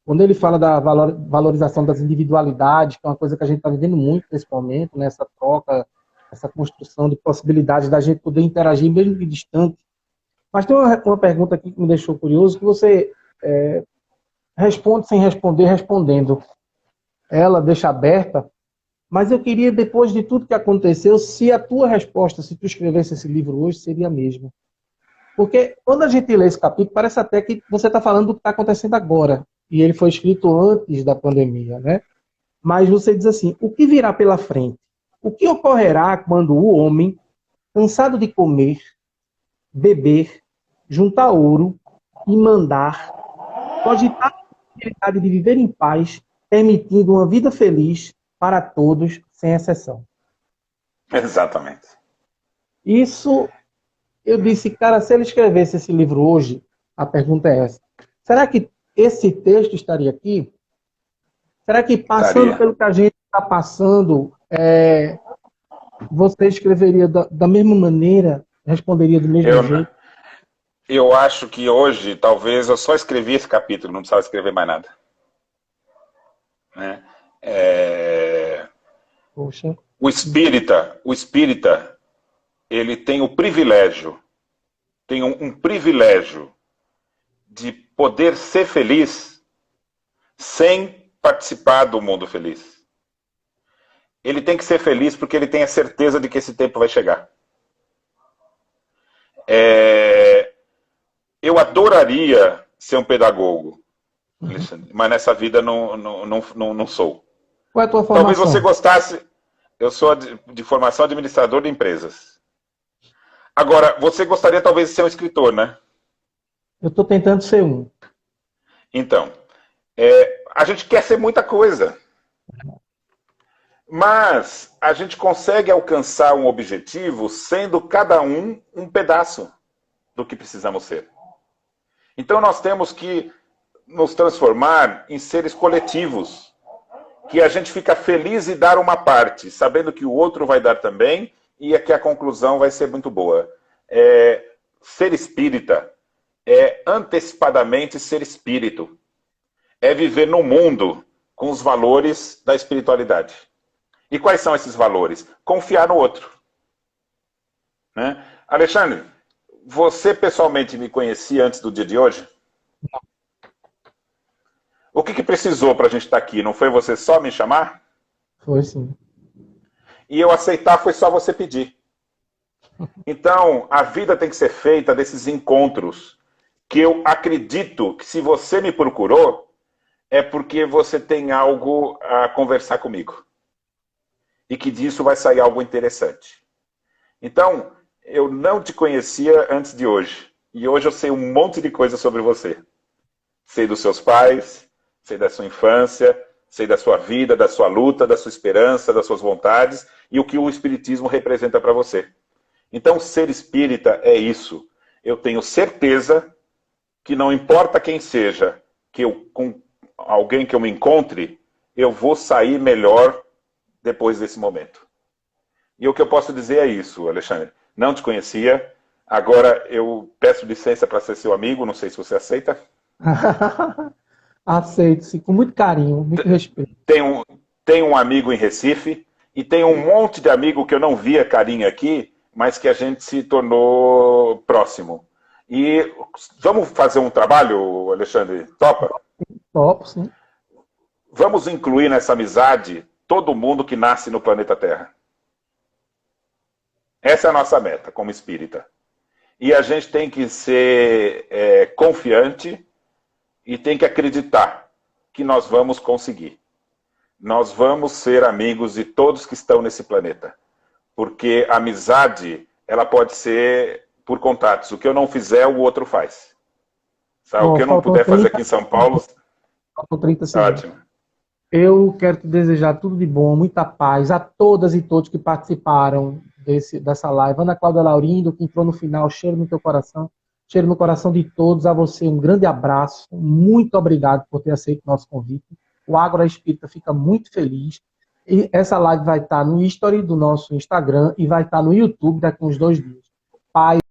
Quando ele fala da valorização das individualidades, que é uma coisa que a gente está vivendo muito nesse momento, né, essa troca, essa construção de possibilidades da gente poder interagir mesmo que distante. Mas tem uma pergunta aqui que me deixou curioso, que você responde sem responder, respondendo. Ela deixa aberta, mas eu queria, depois de tudo que aconteceu, se a tua resposta, se tu escrevesse esse livro hoje, seria a mesma. Porque quando a gente lê esse capítulo, parece até que você está falando do que está acontecendo agora. E ele foi escrito antes da pandemia, né? Mas você diz assim, o que virá pela frente? O que ocorrerá quando o homem, cansado de comer, beber, juntar ouro e mandar, cogitar a possibilidade de viver em paz, permitindo uma vida feliz para todos, sem exceção? Exatamente. Isso, eu disse, cara, se ele escrevesse esse livro hoje, a pergunta é essa. Será que esse texto estaria aqui? Será que, passando pelo que a gente está passando, você escreveria da mesma maneira, responderia do mesmo jeito? Eu acho que hoje, talvez, eu só escrevi esse capítulo, não precisava escrever mais nada. Né? Poxa. O espírita, ele tem o privilégio, tem um privilégio de poder ser feliz sem participar do mundo feliz. Ele tem que ser feliz porque ele tem a certeza de que esse tempo vai chegar. Eu adoraria ser um pedagogo, Alexandre, mas nessa vida não sou. Qual é a tua formação? Talvez você gostasse. Eu sou de formação administrador de empresas. Agora, você gostaria talvez de ser um escritor, né? Eu estou tentando ser um. Então, a gente quer ser muita coisa. Mas a gente consegue alcançar um objetivo sendo cada um pedaço do que precisamos ser. Então nós temos que nos transformar em seres coletivos, que a gente fica feliz em dar uma parte, sabendo que o outro vai dar também e que a conclusão vai ser muito boa. Ser espírita é antecipadamente ser espírito. É viver no mundo com os valores da espiritualidade. E quais são esses valores? Confiar no outro. Né? Alexandre, você pessoalmente me conhecia antes do dia de hoje? Não. O que precisou para a gente estar aqui? Não foi você só me chamar? Foi sim. E eu aceitar foi só você pedir. Então, a vida tem que ser feita desses encontros, que eu acredito que se você me procurou, é porque você tem algo a conversar comigo. E que disso vai sair algo interessante. Então, eu não te conhecia antes de hoje. E hoje eu sei um monte de coisa sobre você. Sei dos seus pais, sei da sua infância, sei da sua vida, da sua luta, da sua esperança, das suas vontades e o que o Espiritismo representa para você. Então, ser espírita é isso. Eu tenho certeza que não importa quem seja, que eu, com alguém que eu me encontre, eu vou sair melhor depois desse momento. E o que eu posso dizer é isso, Alexandre. Não te conhecia, agora eu peço licença para ser seu amigo, não sei se você aceita. Aceito-se com muito carinho, muito respeito. Tem um amigo em Recife e tem um monte de amigo que eu não via carinho aqui, mas que a gente se tornou próximo. E vamos fazer um trabalho, Alexandre? Topa? Topo, sim. Vamos incluir nessa amizade todo mundo que nasce no planeta Terra. Essa é a nossa meta como espírita. E a gente tem que ser confiante e tem que acreditar que nós vamos conseguir. Nós vamos ser amigos de todos que estão nesse planeta. Porque a amizade, ela pode ser por contatos. O que eu não fizer, o outro faz. Sabe? O que eu não puder fazer aqui em São Paulo... Faltam 30 segundos. Ótimo. Eu quero te desejar tudo de bom, muita paz a todas e todos que participaram dessa live. Ana Cláudia Laurindo, que entrou no final, cheiro no teu coração, cheiro no coração de todos. A você um grande abraço, muito obrigado por ter aceito o nosso convite. O Ágora Espírita fica muito feliz. E essa live vai estar no history do nosso Instagram e vai estar no YouTube daqui a uns 2 dias. Paz.